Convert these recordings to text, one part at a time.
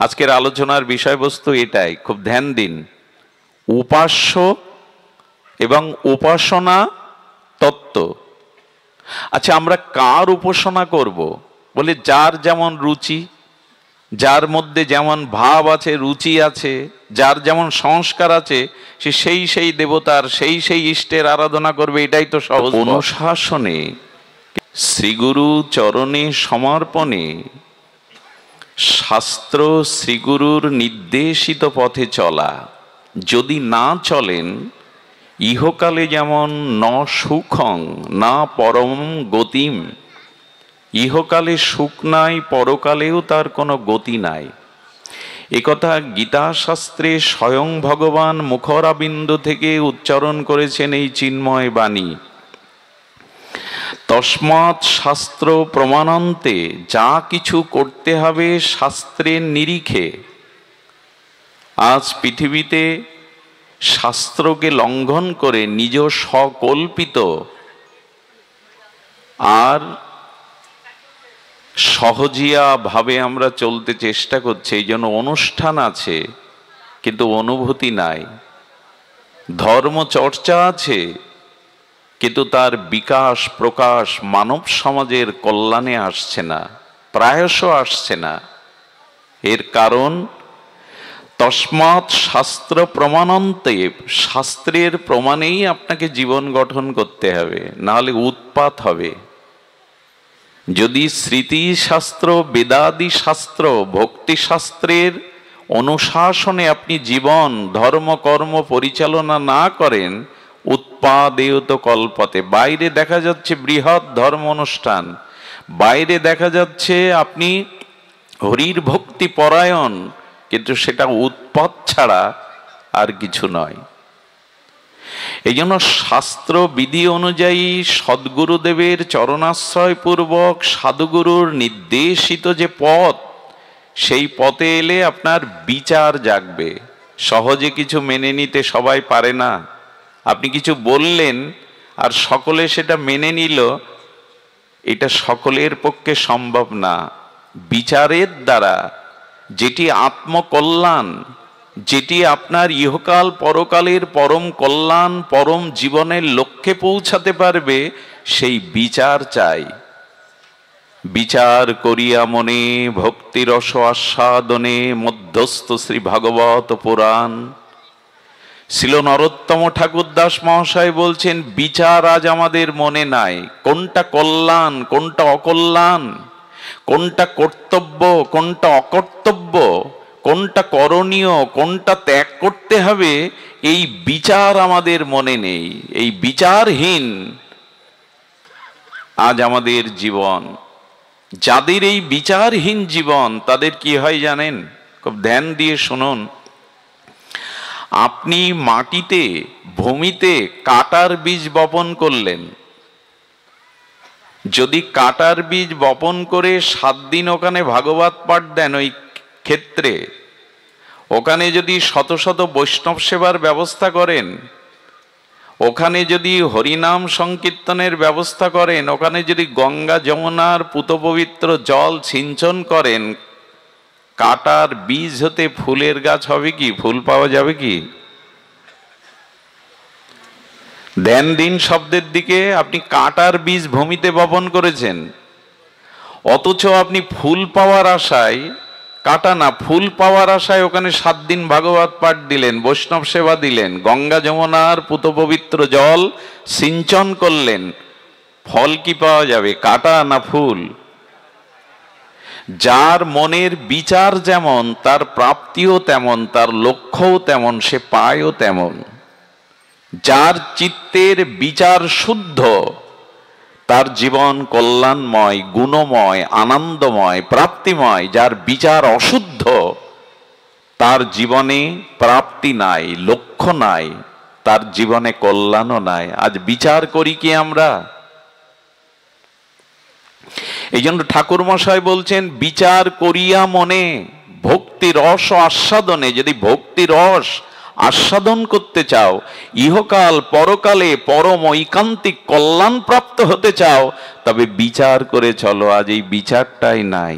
আজকের আলোচনার বিষয়বস্তু এটাই, খুব ধ্যান দিন। উপাস্য এবং উপাসনা তত্ত্ব। আচ্ছা, আমরা কার উপাসনা করব? বলে যার যেমন রুচি, যার মধ্যে যেমন ভাব আছে, রুচি আছে, যার যেমন সংস্কার আছে, সে সেই সেই দেবতার সেই সেই ইষ্টের আরাধনা করবে। এটাই তো সহজ। অনুশাসনে, শ্রীগুরু চরণে সমর্পণে, শাস্ত্র শ্রীগুরুর নির্দেশিত পথে চলা। যদি না চলেন, ইহকালে যেমন ন সুখং না পরম গতিম, ইহকালে সুখ নাই, পরকালেও তার কোনো গতি নাই। একথা গীতাশাস্ত্রে স্বয়ং ভগবান মুখরাবিন্দ থেকে উচ্চারণ করেছেন এই চিন্ময় বাণী। তস্মাৎ শাস্ত্র প্রমাণান্তে, যা কিছু করতে হবে শাস্ত্রের নিরিখে। আজ পৃথিবীতে শাস্ত্রকে লঙ্ঘন করে নিজ সকল্পিত আর সহজিয়া ভাবে আমরা চলতে চেষ্টা করছি। এই জন্য অনুষ্ঠান আছে কিন্তু অনুভূতি নাই, ধর্ম চর্চা আছে কিন্তু তার বিকাশ প্রকাশ মানব সমাজের কল্যাণে আসছে না, প্রায়শ আসছে না। এর কারণ তস্মাৎ শাস্ত্র প্রমাণান্তে, শাস্ত্রের প্রমাণেই আপনাকে জীবন গঠন করতে হবে, নাহলে উৎপাত হবে। যদি স্মৃতি শাস্ত্র, বেদাদি শাস্ত্র, ভক্তি শাস্ত্রের অনুশাসনে আপনি জীবন ধর্ম কর্ম পরিচালনা না করেন, উৎপাদেয়ত কল্পতে। বাইরে দেখা যাচ্ছে বৃহৎ ধর্ম অনুষ্ঠান, বাইরে দেখা যাচ্ছে আপনি হরির ভক্তি পরায়ণ, কিন্তু সেটা উৎপাত ছাড়া আর কিছু নয়। এই জন্য শাস্ত্র বিধি অনুযায়ী সদ্গুরুদেবের চরণাশ্রয় পূর্বক সাধুগুরুর নির্দেশিত যে পথ, সেই পথে এলে আপনার বিচার জাগবে। সহজে কিছু মেনে নিতে সবাই পারে না। আপনি কিছু বললেন আর সকলে সেটা মেনে নিল, এটা সকলের পক্ষে সম্ভব না। বিচারের দ্বারা যেটি আত্মকল্যাণ, যেটি আপনার ইহকাল পরকালের পরম কল্যাণ, পরম জীবনের লক্ষ্যে পৌঁছাতে পারবে, সেই বিচার চাই। বিচার করিয়া মনে ভক্তিরস আস্বাদনে, মধ্যস্থ শ্রী ভাগবত পুরাণ। শিল নরোত্তম ঠাকুর দাস মহাশয় বলছেন, বিচার আজ আমাদের মনে নাই। কোনটা কল্যাণ, কোনটা অকল্যাণ, কোনটা কর্তব্য, কোনটা অকর্তব্য, কোনটা করণীয়, কোনটা ত্যাগ করতে হবে, এই বিচার আমাদের মনে নেই। এই বিচারহীন আজ আমাদের জীবন। যাদের এই বিচারহীন জীবন, তাদের কি হয় জানেন? খুব ধ্যান দিয়ে শুনুন। আপনি মাটিতে, ভূমিতে কাটার বীজ বপন করলেন। যদি কাটার বীজ বপন করে 7 দিন ওখানে ভাগবত পাঠ দেন, ওই ক্ষেত্রে ওখানে যদি শত শত বৈষ্ণব সেবার ব্যবস্থা করেন, ওখানে যদি হরিনাম সংকীর্তনের ব্যবস্থা করেন, ওখানে যদি গঙ্গা যমুনার পূতপবিত্র জল সিঞ্চন করেন, কাটার বীজ হতে ফুলের গাছ হবে কি? ফুল পাওয়া যাবে কি? ধ্যান দিন শব্দের দিকে। আপনি কাটার বীজ ভূমিতে বপন করেছেন, অথচ আপনি ফুল পাওয়ার আশায়, কাটা না ফুল পাওয়ার আশায় ওখানে 7 দিন ভাগবত পাঠ দিলেন, বৈষ্ণব সেবা দিলেন, গঙ্গা যমুনার পূতপবিত্র জল সিঞ্চন করলেন। ফল কি পাওয়া যাবে? কাটা না ফুল? যার মনের বিচার যেমন, তার প্রাপ্তিও তেমন, তার লক্ষ্যও তেমন, সে পায়ও তেমন। যার চিত্তের বিচার শুদ্ধ, তার জীবন কল্যাণময়, গুণময়, আনন্দময়, প্রাপ্তিময়। যার বিচার অশুদ্ধ, তার জীবনে প্রাপ্তি নাই, লক্ষ্য নাই, তার জীবনে কল্যাণও নাই। আজ বিচার করি কি আমরা? এই জন্য ঠাকুর মশাই বলছেন, বিচার করিয়া মনে ভক্তি রস আস্বাদনে। যদি ভক্তি রস আস্বাদন করতে চাও, ইহকাল পরকালে পরম ঐকান্তিক কল্যাণ প্রাপ্ত হতে চাও, তবে বিচার করে চলো। আজ এই বিচারটাই নাই।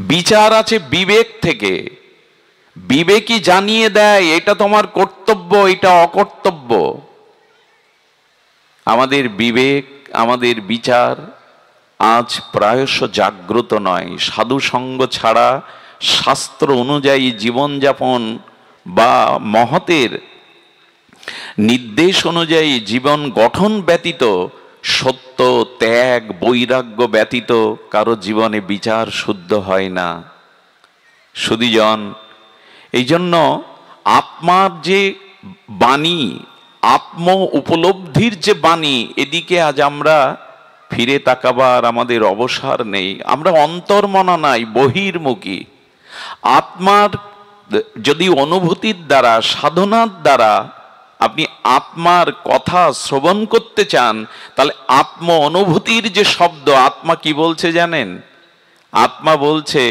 বিচার আছে বিবেক থেকে। বিবেকই জানিয়ে দেয় এটা তোমার কর্তব্য, এটা অকর্তব্য। আমাদের বিবেক, আমাদের বিচার আজ প্রায়শ জাগ্রত নয়। সাধু সঙ্গ ছাড়া, শাস্ত্র অনুযায়ী জীবনযাপন বা মহতের নির্দেশ অনুযায়ী জীবন গঠন ব্যতীত, সত্য, ত্যাগ, বৈরাগ্য ব্যতীত কারো জীবনে বিচার শুদ্ধ হয় না। সুধীজন, এই জন্য আত্মার যে বাণী, আত্ম উপলব্ধির যে বাণী, এদিকে আজ আমরা ফিরে তাকাবার আমাদের অবসর নেই। আমরা অন্তর্মনা নাই, বহির্মুখী। আত্মার যদি অনুভূতির দ্বারা, সাধনার দ্বারা আপনি আত্মার কথা শ্রবণ করতে চান, তাহলে আত্ম অনুভূতির যে শব্দ, আত্মা কি বলছে জানেন? আত্মা বলছে,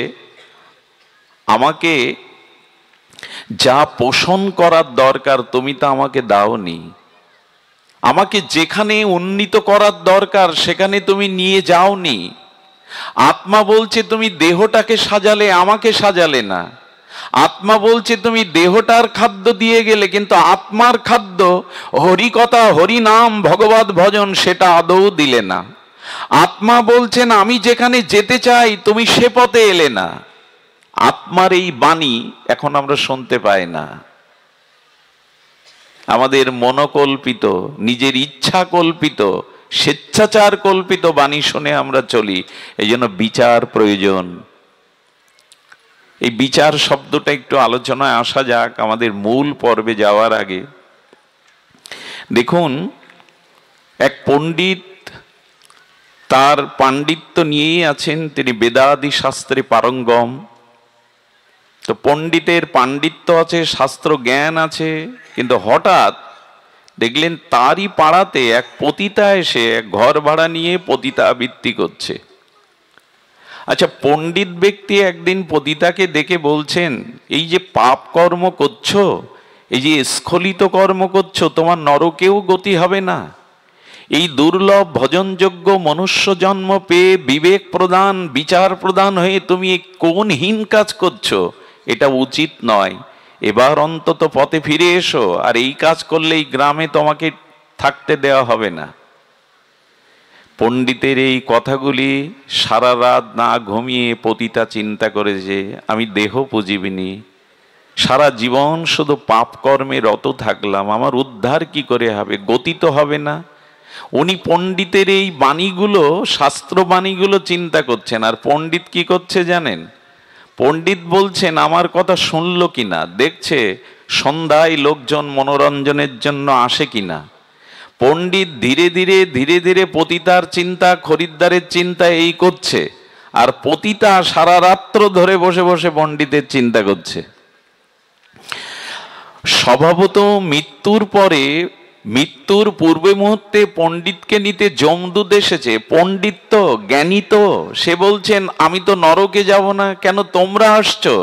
আমাকে যা পোষণ করার দরকার তুমি তা আমাকে দাওনি, আমাকে যেখানে উন্নীত করার দরকার সেখানে তুমি নিয়ে যাওনি। আত্মা বলছে তুমি দেহটাকে সাজালে, আমাকে সাজালে না। আত্মা বলছে তুমি দেহটার খাদ্য দিয়ে গেলে, কিন্তু আত্মার খাদ্য হরিকথা, হরিনাম, ভগবত ভজন, সেটা আদৌ দিলে না। আত্মা বলছেন আমি যেখানে যেতে চাই তুমি সে পথে এলে না। আত্মার এই বাণী এখন আমরা শুনতে পাই না। আমাদের মনোকল্পিত, নিজের ইচ্ছা কল্পিত, স্বেচ্ছাচার কল্পিত বাণী শুনে আমরা চলি। এই জন্য বিচার প্রয়োজন। এই বিচার শব্দটা একটু আলোচনায় আসা যাক আমাদের মূল পর্বে যাওয়ার আগে। দেখুন, এক পণ্ডিত তার পাণ্ডিত্য নিয়েই আছেন, তিনি বেদাদি শাস্ত্রে পারঙ্গম। তো পণ্ডিতের পাণ্ডিত্য আছে, শাস্ত্র জ্ঞান আছে, কিন্তু হঠাৎ দেখলেন তারই পাড়াতে এক পতিতা এসে ঘর ভাড়া নিয়ে পতিতা আবৃত্তি করছে। আচ্ছা, পণ্ডিত ব্যক্তি একদিন পতিতাকে দেখে বলছেন, এই যে পাপ কর্ম করছো, এই যে স্খলিত কর্ম করছো, তোমার নরকেও গতি হবে না। এই দুর্লভ ভজনযোগ্য মনুষ্য জন্ম পেয়ে বিবেক প্রদান, বিচার প্রদান হয়ে তুমি কোন হীন কাজ করছো? এটা উচিত নয়। এবার অন্তত পথে ফিরে এসো, আর এই কাজ করলে এই গ্রামে তোমাকে থাকতে দেওয়া হবে না। পণ্ডিতের এই কথাগুলি সারা রাত না ঘুমিয়ে পতিতা চিন্তা করেছে, আমি দেহ পুজিবিনি, সারা জীবন শুধু পাপ কর্মে রত থাকলাম, আমার উদ্ধার কি করে হবে? গতি তো হবে না। উনি পণ্ডিতের এই বাণীগুলো, শাস্ত্র বাণীগুলো চিন্তা করছেন, আর পণ্ডিত কি করছে জানেন? পণ্ডিত বলছেন আমার কথা শুনলো কিনা, দেখছে সন্ধ্যায় লোকজন মনোরঞ্জনের জন্য আসে কিনা। পণ্ডিত ধীরে ধীরে ধীরে ধীরে পতিতার চিন্তা, খরিদ্দারের চিন্তা এই করছে, আর পতিতা সারা রাত্র ধরে বসে বসে পণ্ডিতের চিন্তা করছে। স্বভাবত মৃত্যুর পরে, মৃত্যুর পূর্বে মুহূর্তে পণ্ডিতকে নিতে যমদূত এসেছে। পণ্ডিত তো জ্ঞানী, তো সে বলছেন আমি তো নরকে যাব না, কেন তোমরা আসছো?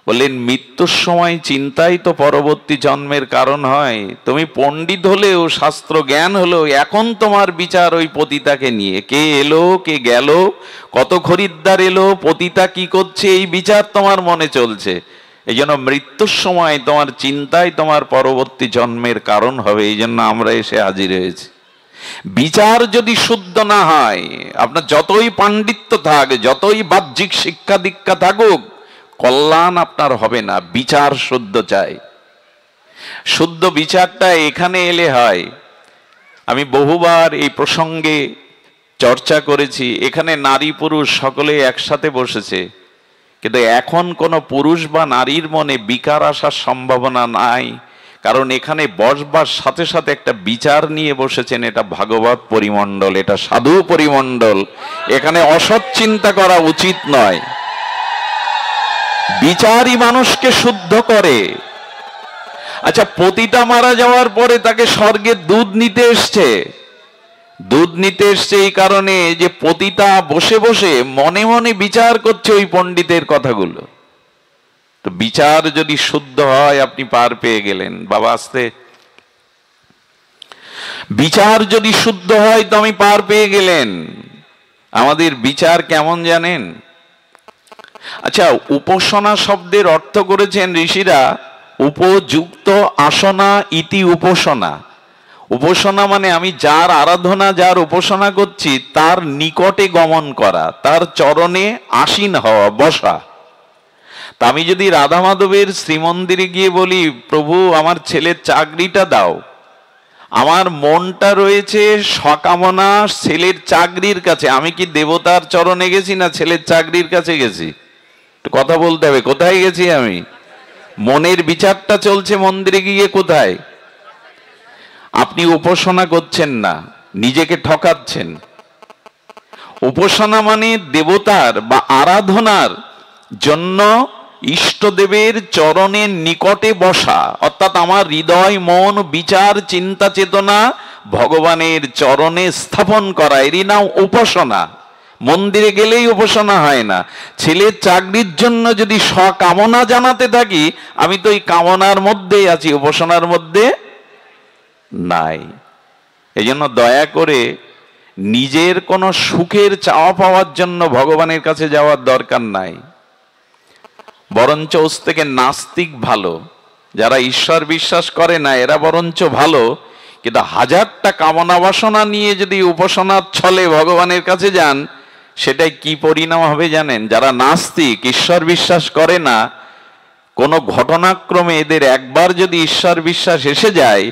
বললেন মৃত্যুর সময় চিন্তাই তো পরবর্তী জন্মের কারণ হয়। তুমি পণ্ডিত হলেও, শাস্ত্র জ্ঞান হলেও, এখন তোমার বিচার ওই পতিতাকে নিয়ে, কে এলো কে গেল, কত খরিদ্দার এলো, পতিতা কি করছে, এই বিচার তোমার মনে চলছে। এই জন্য মৃত্যুর সময় তোমার চিন্তাই তোমার পরবর্তী জন্মের কারণ হবে। এই জন্য আমরা এসে হাজির হয়েছি। বিচার যদি শুদ্ধ না হয়, আপনার যতই পাণ্ডিত্য থাক, যতই বাহ্যিক শিক্ষা দীক্ষা থাকুক, কল্যাণ আপনার হবে না। বিচার শুদ্ধ চাই। শুদ্ধ বিচারটা এখানে এলে হয়। আমি বহুবার এই প্রসঙ্গে চর্চা করেছি। এখানে নারী পুরুষ সকলে একসাথে বসেছে, কিন্তু এখন কোনো পুরুষ বা নারীর মনে বিকার আসার সম্ভাবনা নাই, কারণ এখানে বসবার সাথে সাথে একটা বিচার নিয়ে বসেছেন। এটা ভাগবত পরিমণ্ডল, এটা সাধু পরিমণ্ডল। এখানে অসৎ চিন্তা করা উচিত নয়। বিচারই মানুষকে শুদ্ধ করে। আচ্ছা, পতিতা মারা যাওয়ার পরে তাকে স্বর্গে দুধ নিতে এসছে। দুধ নিতে এসছে এই কারণে যে পতিতা বসে বসে মনে মনে বিচার করছে ওই পণ্ডিতের কথাগুলো। তো বিচার যদি শুদ্ধ হয়, আপনি পার পেয়ে গেলেন। বাবা আস্তে। বিচার যদি শুদ্ধ হয় তো আমি পার পেয়ে গেলেন। আমাদের বিচার কেমন জানেন? আচ্ছা, উপাসনা শব্দের অর্থ করেছেন ঋষিরা উপযুক্ত আসনা ইতি উপাসনা। উপাসনা মানে আমি যার আরাধনা, যার উপাসনা করছি তার নিকটে গমন করা, তার চরণে আসীন হওয়া, বসা। তা আমি যদি রাধা মাধবের শ্রীমন্দিরে গিয়ে বলি, প্রভু আমার ছেলের চাকরিটা দাও, আমার মনটা রয়েছে সকামনা ছেলের চাকরির কাছে, আমি কি দেবতার চরণে গেছি না ছেলের চাকরির কাছে গেছি? কথা বলতে হবে, কোথায় গেছি আমি? মনের বিচারটা চলছে মন্দিরে গিয়ে কোথায়? আপনি উপাসনা করছেন না, নিজেকে ঠকাচ্ছেন। উপাসনা মানে দেবতার বা আরাধনার জন্য ইষ্টদেবের চরণের নিকটে বসা, অর্থাৎ আমার হৃদয়, মন, বিচার, চিন্তা, চেতনা ভগবানের চরণে স্থাপন করা, এরই নাম উপাসনা। মন্দিরে গেলেই উপাসনা হয় না। ছেলের চাকরির জন্য যদি সকামনা জানাতে থাকি, আমি তো এই কামনার মধ্যেই আছি, উপাসনার মধ্যে নাই। এই জন্য দয়া করে নিজের কোনো সুখের চাওয়া পাওয়ার জন্য ভগবানের কাছে যাওয়ার দরকার নাই। বরঞ্চ ওর থেকে নাস্তিক ভালো, যারা ঈশ্বর বিশ্বাস করে না এরা বরঞ্চ ভালো। কিন্তু হাজারটা কামনা বাসনা নিয়ে যদি উপাসনার ছলে ভগবানের কাছে যান, সেটাই কি পরিণাম হবে জানেন? যারা নাস্তিক, ঈশ্বর বিশ্বাস করে না, কোনো ঘটনাক্রমে এদের একবার যদি ঈশ্বর বিশ্বাস এসে যায়,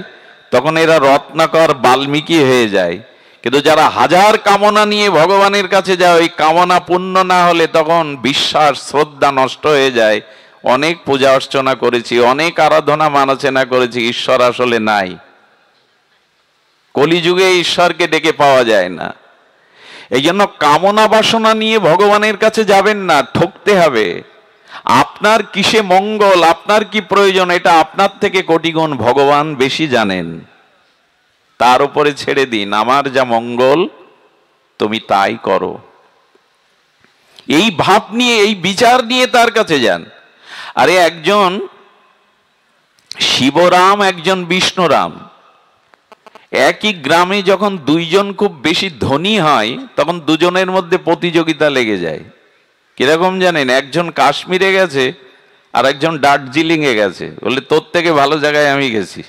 তখন এরা রত্নাকর বাল্মীকি হয়ে যায়। কিন্তু যারা হাজার কামনা নিয়ে ভগবানের কাছে যায়, ওই কামনা পূর্ণ না হলে তখন বিশ্বাস, শ্রদ্ধা নষ্ট হয়ে যায়। অনেক পূজা অর্চনা করেছি, অনেক আরাধনা মানাচেনা করেছি, ঈশ্বর আসলে নাই। কলিযুগে ঈশ্বরকে ডেকে পাওয়া যায় না। এই জন্য কামনা বাসনা নিয়ে ভগবানের কাছে যাবেন না, ঠকতে হবে। আপনার কিসে মঙ্গল, আপনার কি প্রয়োজন, এটা আপনার থেকে কোটি গুণ ভগবান বেশি জানেন। তার উপরে ছেড়ে দিন, আমার যা মঙ্গল তুমি তাই করো। এই ভাব নিয়ে, এই বিচার নিয়ে তার কাছে যান। আরে একজন শিবরাম, একজন বিষ্ণুরাম, একই গ্রামে যখন দুইজন খুব বেশি ধনী হয়, তখন দুজনের মধ্যে প্রতিযোগিতা লেগে যায়। কিরকম জানেন? একজন কাশ্মীরে গেছে আর একজন দার্জিলিং এ গেছে, বলে তোর থেকে ভালো জায়গায় আমি গেছি।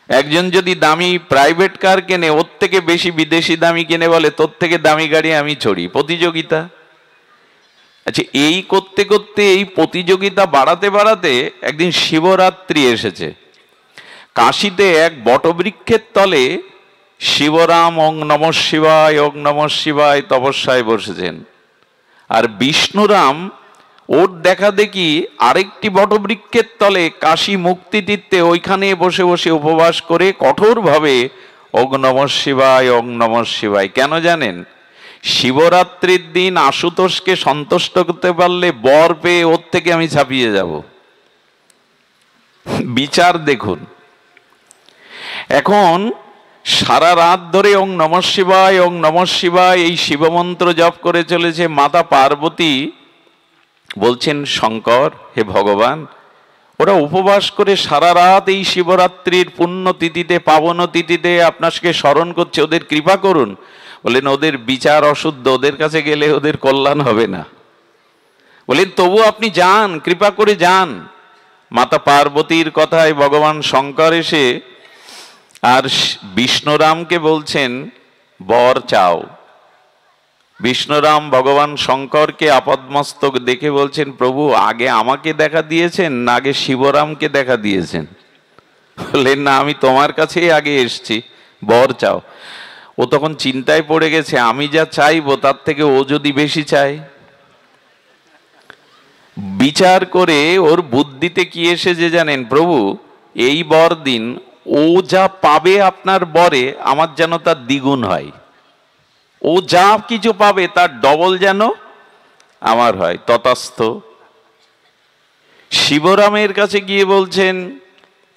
একজন যদি দামি প্রাইভেট কার কেনে, ওর থেকে বেশি বিদেশি দামি কেনে, বলে তোর থেকে দামি গাড়ি আমি চড়ি। প্রতিযোগিতা। আচ্ছা, এই করতে করতে, এই প্রতিযোগিতা বাড়াতে বাড়াতে একদিন শিবরাত্রি এসেছে। কাশীতে এক বটবৃক্ষের তলে শিবরাম ওং নমঃ শিবায়, ওং নমঃ শিবায় তপস্যায় বসেছেন। আর বিষ্ণুরাম ওর দেখা দেখি আরেকটি বটবৃক্ষের তলে কাশী মুক্তি তীর্থে ওইখানে বসে বসে উপবাস করে কঠোরভাবে ওং নমঃ শিবায়, ওং নমঃ শিবায়। কেন জানেন? শিবরাত্রির দিন আশুতোষকে সন্তুষ্ট করতে পারলে বর পেয়ে ওর থেকে আমি ছাপিয়ে যাব। বিচার দেখুন। এখন সারা রাত ধরে ওং নমঃ শিবায়, ওং নমঃ শিবায় এই শিবমন্ত্র জপ করে চলেছে। মাতা পার্বতী বলছেন, শঙ্কর, হে ভগবান, ওরা উপবাস করে সারা রাত এই শিবরাত্রির পুণ্য তিথিতে, পাবন তিথিতে আপনাকে স্মরণ করছে, ওদের কৃপা করুন। বলেন, ওদের বিচার অশুদ্ধ, ওদের কাছে গেলে ওদের কল্যাণ হবে না। বলেন, তবু আপনি যান, কৃপা করে যান। মাতা পার্বতীর কথায় ভগবান শঙ্কর এসে আর বিষ্ণুরামকে বলছেন, বর চাও। বিষ্ণুরাম ভগবান শঙ্করকে আপাদমস্তক দেখে বলছেন, প্রভু আগে আমাকে দেখা দিয়েছেন না আগে শিবরামকে দেখা দিয়েছেন? বললেন, না, আমি তোমার কাছেই আগে এসছি, বর চাও। ও তখন চিন্তায় পড়ে গেছে, আমি যা চাইবো তার থেকে ও যদি বেশি চায়। বিচার করে ওর বুদ্ধিতে কি এসেছে জানেন? প্রভু এই বর দিন, ও যা পাবে আপনার বরে আমার যেন তার দ্বিগুণ হয়, ও যা কিছু পাবে তার ডবল যেন আমার হয়। তথাস্থ। শিবরামের কাছে গিয়ে বলছেন,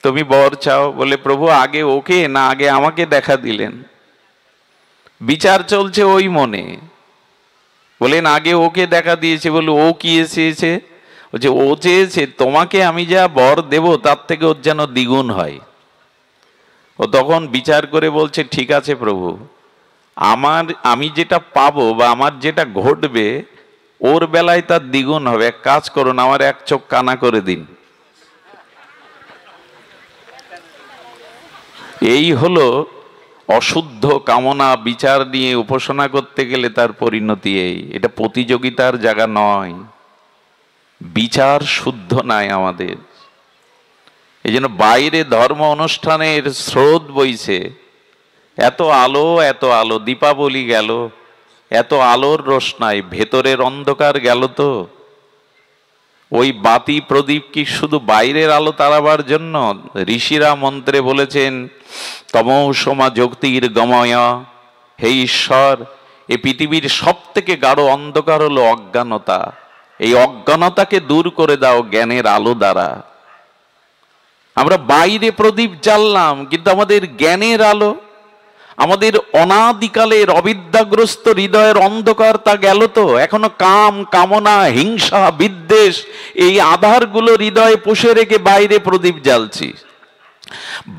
তুমি বর চাও। বলে, প্রভু আগে ওকে না আগে আমাকে দেখা দিলেন? বিচার চলছে ওই মনে। বলেন, আগে ওকে দেখা দিয়েছে। বলে, ও কি চেয়েছে? বলছে, ও চেয়েছে তোমাকে আমি যা বর দেব তার থেকে ওর যেন দ্বিগুণ হয়। ও তখন বিচার করে বলছে, ঠিক আছে প্রভু, আমি যেটা পাবো বা আমার যেটা ঘটবে ওর বেলায় তার দ্বিগুণ হবে। এক কাজ করুন, আমার এক চোখ কানা করে দিন। এই হলো অশুদ্ধ কামনা বিচার নিয়ে উপাসনা করতে গেলে তার পরিণতি এই। এটা প্রতিযোগিতার জায়গা নয়, বিচার শুদ্ধ নাই আমাদের। এই জন্য বাইরে ধর্ম অনুষ্ঠানের স্রোত বইছে, এত আলো এত আলো, দীপাবলি গেল, এত আলোর রোশনাই, ভেতরের অন্ধকার গেল। তো ওই বাতি প্রদীপ কি শুধু বাইরের আলো তাড়াবার জন্য? ঋষিরা মন্ত্রে বলেছেন, তমোসমা জ্যোতির গময়, হে ঈশ্বর, এই পৃথিবীর সব থেকে গাঢ় অন্ধকার হলো অজ্ঞানতা, এই অজ্ঞানতাকে দূর করে দাও জ্ঞানের আলো দ্বারা। আমরা বাইরে প্রদীপ জ্বাললাম, কিন্তু আমাদের জ্ঞানের আলো, আমাদের অনাদিকালের অবিদ্যাগ্রস্ত হৃদয়ের অন্ধকার তা গেল তো? এখনো কাম, কামনা, হিংসা, বিদ্বেষ এই আধারগুলো হৃদয়ে পুষে রেখে বাইরে প্রদীপ জ্বালছি।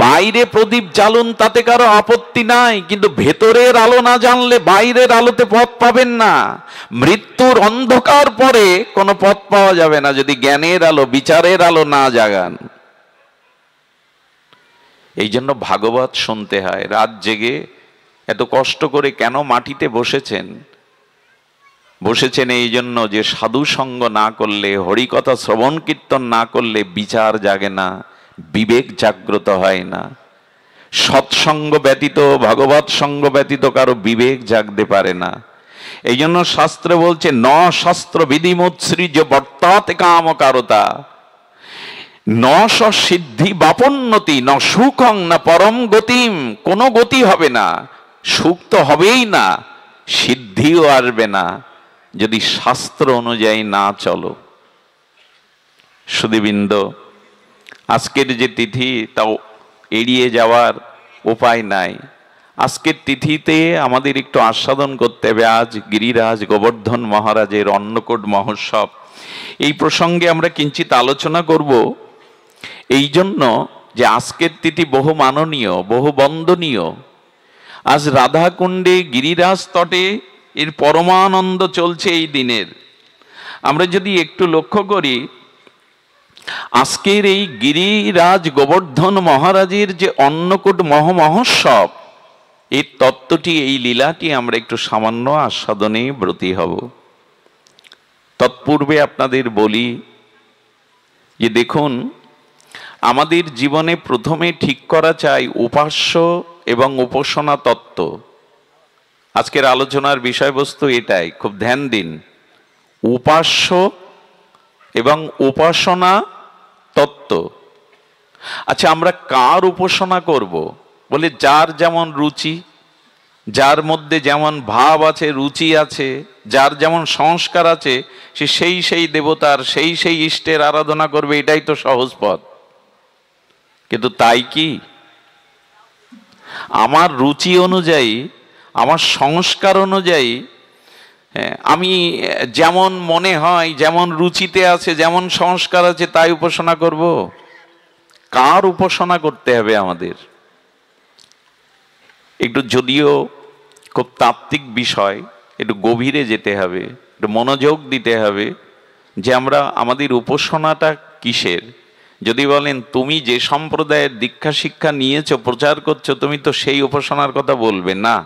বাইরে প্রদীপ জ্বালুন, তাতে কারো আপত্তি নাই, কিন্তু ভেতরের আলো না জানলে বাইরের আলোতে পথ পাবেন না। মৃত্যুর অন্ধকার পরে কোনো পথ পাওয়া যাবে না যদি জ্ঞানের আলো, বিচারের আলো না জাগান। এই জন্য ভাগবত শুনতে হয়। রাত জেগে এত কষ্ট করে কেন মাটিতে বসেছেন? বসেছেন এই জন্য যে সাধু সঙ্গ না করলে, হরিকথা শ্রবণ কীর্তন না করলে বিচার জাগে না, বিবেক জাগ্রত হয় না। সৎসঙ্গ ব্যতীত, ভগবত সঙ্গ ব্যতীত কারো বিবেক জাগতে পারে না। এই জন্য শাস্ত্র বলছে, ন শাস্ত্র বিধিমুৎসৃজ বর্তাতে কামকারতা, ন সিদ্ধি বাপন্নতি, ন সুখং না পরম গতিম। কোনো গতি হবে না, সুখ তো হবেই না, সিদ্ধিও আসবে না যদি শাস্ত্র অনুযায়ী না চলো। সুধীবৃন্দ, আজকের যে তিথি তাও এড়িয়ে যাওয়ার উপায় নাই। আজকের তিথিতে আমাদের একটু আস্বাদন করতে হবে। আজ গিরিরাজ গোবর্ধন মহারাজের অন্নকূট মহোৎসব। এই প্রসঙ্গে আমরা কিঞ্চিত আলোচনা করব, এই জন্য যে আজকের তিথি বহু মাননীয়, বহু বন্দনীয়। আজ রাধাকুণ্ডে গিরিরাজ তটে এর পরমানন্দ চলছে এই দিনের। আমরা যদি একটু লক্ষ্য করি, আজকের এই গিরিরাজ গোবর্ধন মহারাজের যে অন্নকূট মহোৎসব, এই তত্ত্বটি, এই লীলাটি আমরা একটু সামান্য আস্বাদনে ব্রতী হব। তৎপূর্বে আপনাদের বলি যে দেখুন, আমাদের জীবনে প্রথমে ঠিক করা চাই উপাস্য এবং উপাসনা তত্ত্ব। আজকের আলোচনার বিষয়বস্তু এটাই, খুব ধ্যান দিন। উপাস্য এবং উপাসনা তত্ত্ব। আচ্ছা, আমরা কার উপাসনা করব? বলে যার যেমন রুচি, যার মধ্যে যেমন ভাব আছে, রুচি আছে, যার যেমন সংস্কার আছে, সে সেই সেই দেবতার, সেই সেই ইষ্টের আরাধনা করবে। এটাই তো সহজ পথ। কিন্তু তাই কি? আমার রুচি অনুযায়ী, আমার সংস্কার অনুযায়ী আমি যেমন মনে হয়, যেমন রুচিতে আছে, যেমন সংস্কার আছে, তাই উপাসনা করব? কার উপাসনা করতে হবে আমাদের? একটু, যদিও খুব তাত্ত্বিক বিষয়, একটু গভীরে যেতে হবে, একটু মনোযোগ দিতে হবে যে আমরা আমাদের উপাসনাটা কিসের। যদি বলেন তুমি যে সম্প্রদায়ের দীক্ষা শিক্ষা নিয়েছো, প্রচার করছো, তুমি তো সেই উপাসনার কথা বলবে না।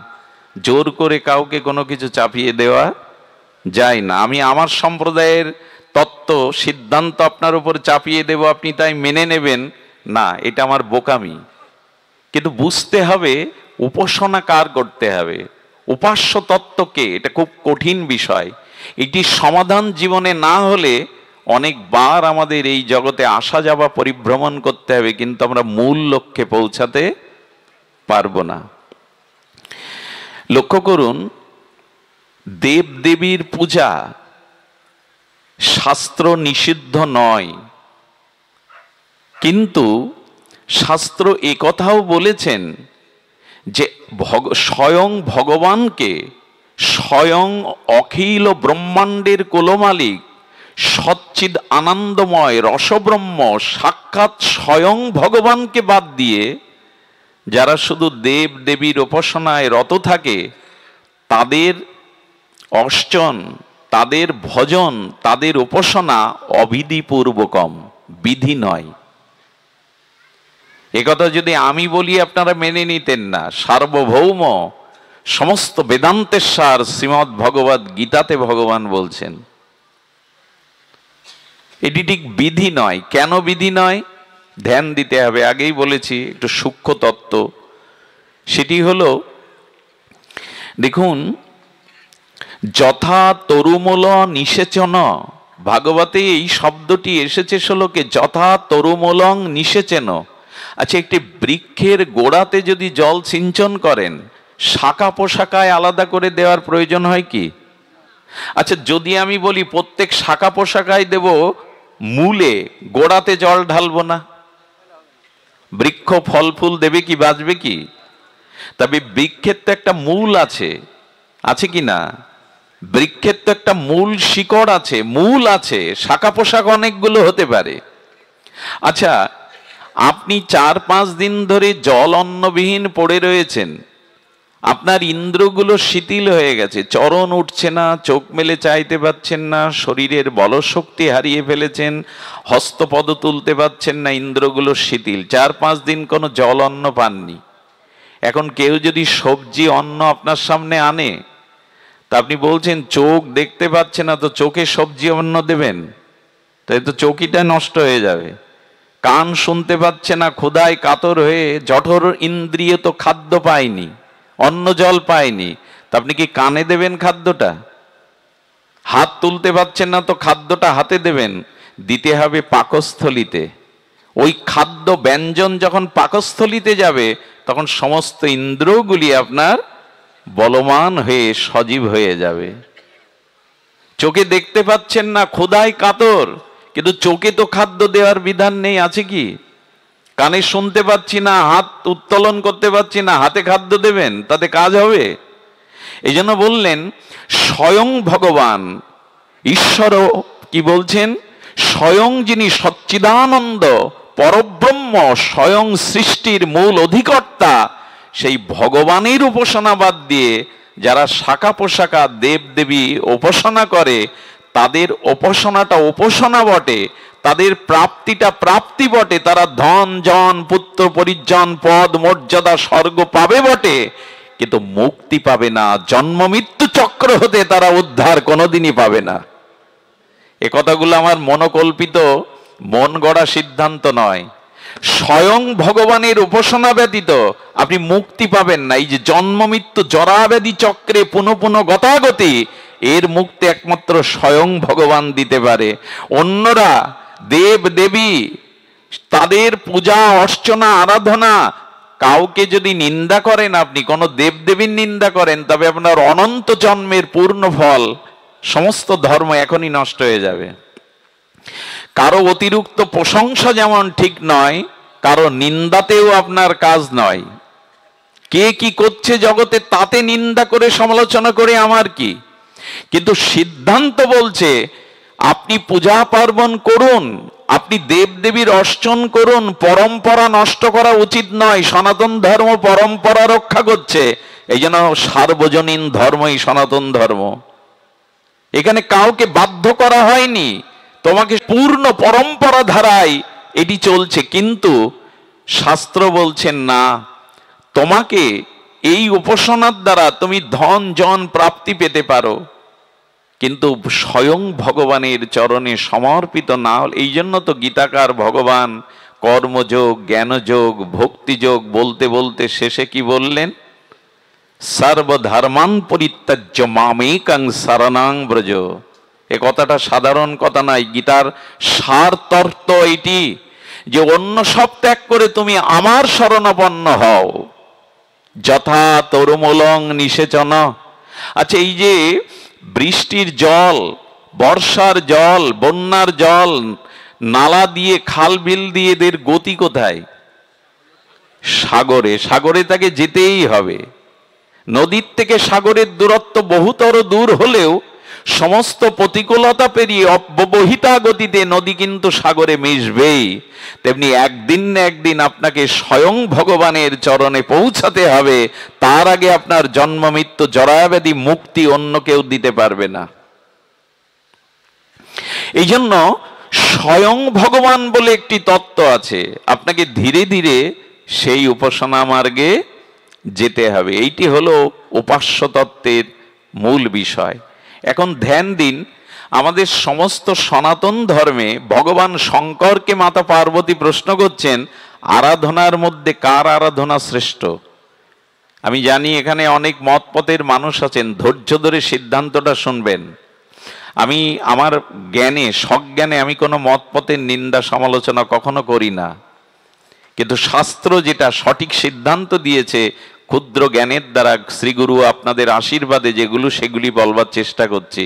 জোর করে কাউকে কোনো কিছু চাপিয়ে দেওয়া যায় না। আমি আমার সম্প্রদায়ের তত্ত্ব সিদ্ধান্ত আপনার উপর চাপিয়ে দেব, আপনি তাই মেনে নেবেন না, এটা আমার বোকামি। কিন্তু বুঝতে হবে উপাসনা কার করতে হবে, উপাস্য তত্ত্বকে। এটা খুব কঠিন বিষয়। এটি সমাধান জীবনে না হলে অনেকবার আমাদের এই জগতে আসা যাওয়া, পরিভ্রমণ করতে হবে, কিন্তু আমরা মূল লক্ষ্যে পৌঁছাতে পারবো না। লক্ষ্য করুন, দেব দেবীর পূজা শাস্ত্র নিষিদ্ধ নয়, কিন্তু শাস্ত্র একথাও বলেছেন যে স্বয়ং ভগবানকে, স্বয়ং অখিল ব্রহ্মাণ্ডের কুলমালিক, সচ্চিদ আনন্দময় রসব্রহ্ম সাক্ষাৎ স্বয়ং ভগবানকে বাদ দিয়ে যারা শুধু দেব দেবীর উপাসনায় রত থাকে, তাদের অর্চন, তাদের ভজন, তাদের উপাসনা অবিধিপূর্বকম, বিধি নয়। একথা যদি আমি বলি আপনারা মেনে নিতেন না। সার্বভৌম সমস্ত বেদান্তের সার শ্রীমদ্ ভগবদ গীতাতে ভগবান বলছেন এটি ঠিক বিধি নয়। কেন বিধি নয়? ধ্যান দিতে হবে। আগেই বলেছি একটু সূক্ষ্ম তত্ত্ব। সেটি হলো, দেখুন, যথা তরুমূল নিষেচন, ভাগবতে এই শব্দটি এসেছে শ্লোকে, যথা তরুমূলং নিষেচন। আচ্ছা, একটি বৃক্ষের গোড়াতে যদি জল সিঞ্চন করেন, শাখা পোশাকায় আলাদা করে দেওয়ার প্রয়োজন হয় কি? আচ্ছা, যদি আমি বলি প্রত্যেক শাখা পোশাকায় দেব, মূলে গোড়াতে জল ঢালবো না, বৃক্ষ ফল ফুল দেবে কি, বাঁচবে কি? তবে বৃক্ষের তো একটা মূল আছে, আছে কি না? বৃক্ষের তো একটা মূল শিকড় আছে, মূল আছে, শাখা পোশাক অনেকগুলো হতে পারে। আচ্ছা, আপনি 4-5 দিন ধরে জল অন্নবিহীন পড়ে রয়েছেন, আপনার ইন্দ্রগুলো শিথিল হয়ে গেছে, চরণ উঠছে না, চোখ মেলে চাইতে পাচ্ছেন না, শরীরের বলশক্তি হারিয়ে ফেলেছেন, হস্তপদ তুলতে পাচ্ছেন না, ইন্দ্রগুলো শিথিল, 4-5 দিন কোনো জল অন্ন পাননি। এখন কেউ যদি সবজি অন্ন আপনার সামনে আনে, তা আপনি বলছেন চোখ দেখতে পাচ্ছে না, তো চোখে সবজি অন্ন দেবেন? তাই তো চোখটা নষ্ট হয়ে যাবে। কান শুনতে পাচ্ছে না, ক্ষুধায় কাতর হয়ে জঠর ইন্দ্রিয় তো খাদ্য পায়নি, অন্ন জল পায়নি, তা আপনি কি কানে দেবেন খাদ্যটা? হাত তুলতে পারছেন না, তো খাদ্যটা হাতে দেবেন? দিতে হবে পাকস্থলিতে। ওই খাদ্য ব্যঞ্জন যখন পাকস্থলিতে যাবে, তখন সমস্ত ইন্দ্রগুলি আপনার বলবান হয়ে সজীব হয়ে যাবে। চোখে দেখতে পাচ্ছেন না, ক্ষুধায় কাতর, কিন্তু চোখে তো খাদ্য দেওয়ার বিধান নেই, আছে কি? কানে শুনতে পাচ্ছি না, হাত উত্তোলন করতে পারছি না, হাতে খাদ্য দেবেন? তাতে কাজ হবে? এই জন্য বললেন স্বয়ং ভগবান ঈশ্বর কি বলছেন, স্বয়ং যিনি সচ্চিদানন্দ পরব্রহ্ম, স্বয়ং সৃষ্টির মূল অধিকর্তা, সেই ভগবানের উপাসনা বাদ দিয়ে যারা শাখা পোশাকা দেব দেবী উপাসনা করে, তাদের উপাসনাটা উপাসনা বটে, তাদের প্রাপ্তিটা প্রাপ্তি বটে, তারা ধন জন পুত্র পরিজন পদ মর্যাদা স্বর্গ পাবে বটে, কিন্তু মুক্তি পাবে না। জন্ম মৃত্যু চক্র হতে তারা উদ্ধার কোনোদিনই পাবে না। এ কথাগুলো আমার মনোকল্পিত, মন গড়া সিদ্ধান্ত নয়। স্বয়ং ভগবানের উপাসনা ব্যতীত আপনি মুক্তি পাবেন না। এই যে জন্ম মৃত্যু জরাব্যাধি চক্রে পুনঃ পুনঃ গতাগতি, এর মুক্তি একমাত্র স্বয়ং ভগবান দিতে পারে। অন্যরা দেব দেবী, তাদের পূজা অর্চনা আরাধনা, কাউকে যদি নিন্দা করেন, আপনি কোনো দেবদেবীর নিন্দা করেন, তবে আপনার অনন্ত জন্মের পূর্ণ ফল, সমস্ত ধর্ম এখনই নষ্ট হয়ে যাবে। কারো অতিরিক্ত প্রশংসা যেমন ঠিক নয়, কারো নিন্দাতেও আপনার কাজ নয়। কে কি করছে জগতে তাতে নিন্দা করে সমালোচনা করে আমার কি? কিন্তু সিদ্ধান্ত বলছে আপনি পূজা পার্বণ করুন, আপনি দেবদেবীর অর্চন করুন, পরম্পরা নষ্ট করা উচিত নয়। সনাতন ধর্ম পরম্পরা রক্ষা করছে, এই জন্য সার্বজনীন ধর্মই সনাতন ধর্ম। এখানে কাউকে বাধ্য করা হয়নি, তোমাকে পূর্ণ পরম্পরা ধারায় এটি চলছে। কিন্তু শাস্ত্র বলছেন না, তোমাকে এই উপাসনার দ্বারা তুমি ধন জন প্রাপ্তি পেতে পারো, কিন্তু স্বয়ং ভগবানের চরণে সমর্পিত না হল। এই জন্য তো গীতাকার ভগবান কর্মযোগ, জ্ঞানযোগ, ভক্তিযোগ বলতে বলতে শেষে কি বললেন? সর্বধর্মান পরিত্যাজ্য মামেকং শরণং ব্রজ। এ কথাটা সাধারণ কথা নয়, গীতার সার তত্ত্ব এটি যে অন্য সব ত্যাগ করে তুমি আমার শরণাপন্ন হও। যথা তরুমূলং নিষেচন। আচ্ছা, এই যে বৃষ্টির জল, বর্ষার জল, বন্যার জল, নালা দিয়ে খাল বিল দিয়ে এদের গতি কোথায়? সাগরে। সাগরে তাকে যেতেই হবে। নদীর থেকে সাগরের দূরত্ব বহুতর দূর হলেও সমস্ত প্রতিকূলতা পেরিয়ে অব্যবহিতা গতিতে নদী কিন্তু সাগরে মিশবেই। তেমনি একদিন না একদিন আপনাকে স্বয়ং ভগবানের চরণে পৌঁছাতে হবে। তার আগে আপনার জন্ম মৃত্যু জরাব্যাধি মুক্তি অন্য কেউ দিতে পারবে না। এই জন্য স্বয়ং ভগবান বলে একটি তত্ত্ব আছে, আপনাকে ধীরে ধীরে সেই উপাসনা মার্গে যেতে হবে। এইটি হলো উপাস্য তত্ত্বের মূল বিষয়। এখন ধ্যান দিন, আমাদের সমস্ত সনাতন ধর্মে ভগবান শঙ্করকে মাতা পার্বতী প্রশ্ন করছেন, আরাধনার মধ্যে কার আরাধনা শ্রেষ্ঠ? আমি জানি এখানে অনেক মতপথের মানুষ আছেন, ধৈর্য ধরে সিদ্ধান্তটা শুনবেন। আমি আমার জ্ঞানে, সজ্ঞানে আমি কোনো মতপথের নিন্দা সমালোচনা কখনো করি না, কিন্তু শাস্ত্র যেটা সঠিক সিদ্ধান্ত দিয়েছে ক্ষুদ্র জ্ঞানের দ্বারা, শ্রীগুরু আপনাদের আশীর্বাদে যেগুলো, সেগুলি বলবার চেষ্টা করছি।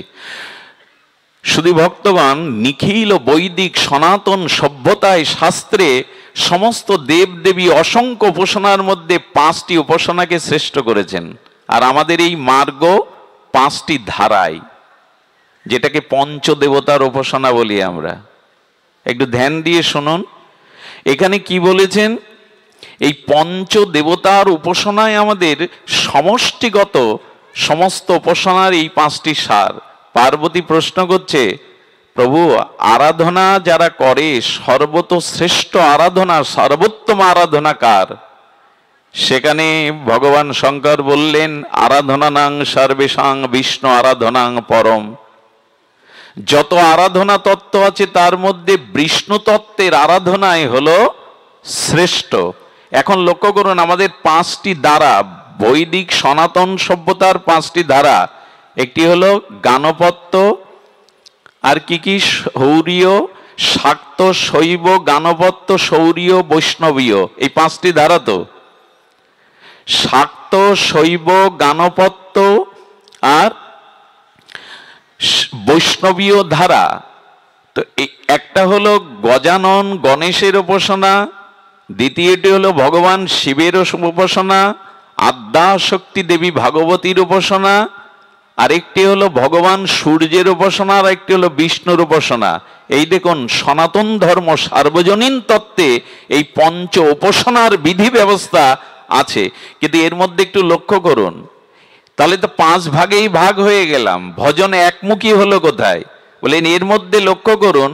শুধু ভক্তগণ, নিখিল বৈদিক সনাতন সভ্যতায় শাস্ত্রে সমস্ত দেব দেবী অসংখ্য উপাসনার মধ্যে 5টি উপাসনাকে শ্রেষ্ঠ করেছেন। আর আমাদের এই মার্গ 5টি ধারায়, যেটাকে পঞ্চদেবতার উপাসনা বলি আমরা। একটু ধ্যান দিয়ে শুনুন, এখানে কি বলেছেন। এই পঞ্চদেবতার উপাসনায় আমাদের সমষ্টিগত সমস্ত উপাসনার এই 5টি সার। পার্বতী প্রশ্ন করছে, প্রভু আরাধনা যারা করে সর্বত শ্রেষ্ঠ আরাধনা, সর্বোত্তম আরাধনা কার? সেখানে ভগবান শঙ্কর বললেন, আরাধনানাং সর্বেষাং বিষ্ণু আরাধনাং পরম। যত আরাধনা তত্ত্ব আছে তার মধ্যে বিষ্ণু তত্ত্বের আরাধনাই হলো শ্রেষ্ঠ। এখন লক্ষ্য করুন, আমাদের 5টি ধারা, বৈদিক সনাতন সভ্যতার 5টি ধারা। একটি হলো গানপত্য, আর কি কি? সৌরীয়, শাক্ত, শৈব, গানপত্য, সৌরীয়, বৈষ্ণবীয়, এই 5টি ধারা। তো শাক্ত, শৈব, গানপত্য আর বৈষ্ণবীয় ধারা। তো একটা হলো গজানন গণেশের উপাসনা, দ্বিতীয়টি হলো ভগবান শিবের উপাসনা, আদ্যাশক্তি দেবী ভাগবতীর উপাসনা, আরেকটি হলো ভগবান সূর্যের উপাসনা, আর একটি হলো বিষ্ণুর উপাসনা। এই দেখুন, সনাতন ধর্ম সার্বজনীন তত্ত্বে এই পঞ্চ উপাসনার বিধি ব্যবস্থা আছে। কিন্তু এর মধ্যে একটু লক্ষ্য করুন, তাহলে তো 5 ভাগেই ভাগ হয়ে গেলাম, ভজন একমুখী হলো কোথায়? বলেন এর মধ্যে লক্ষ্য করুন,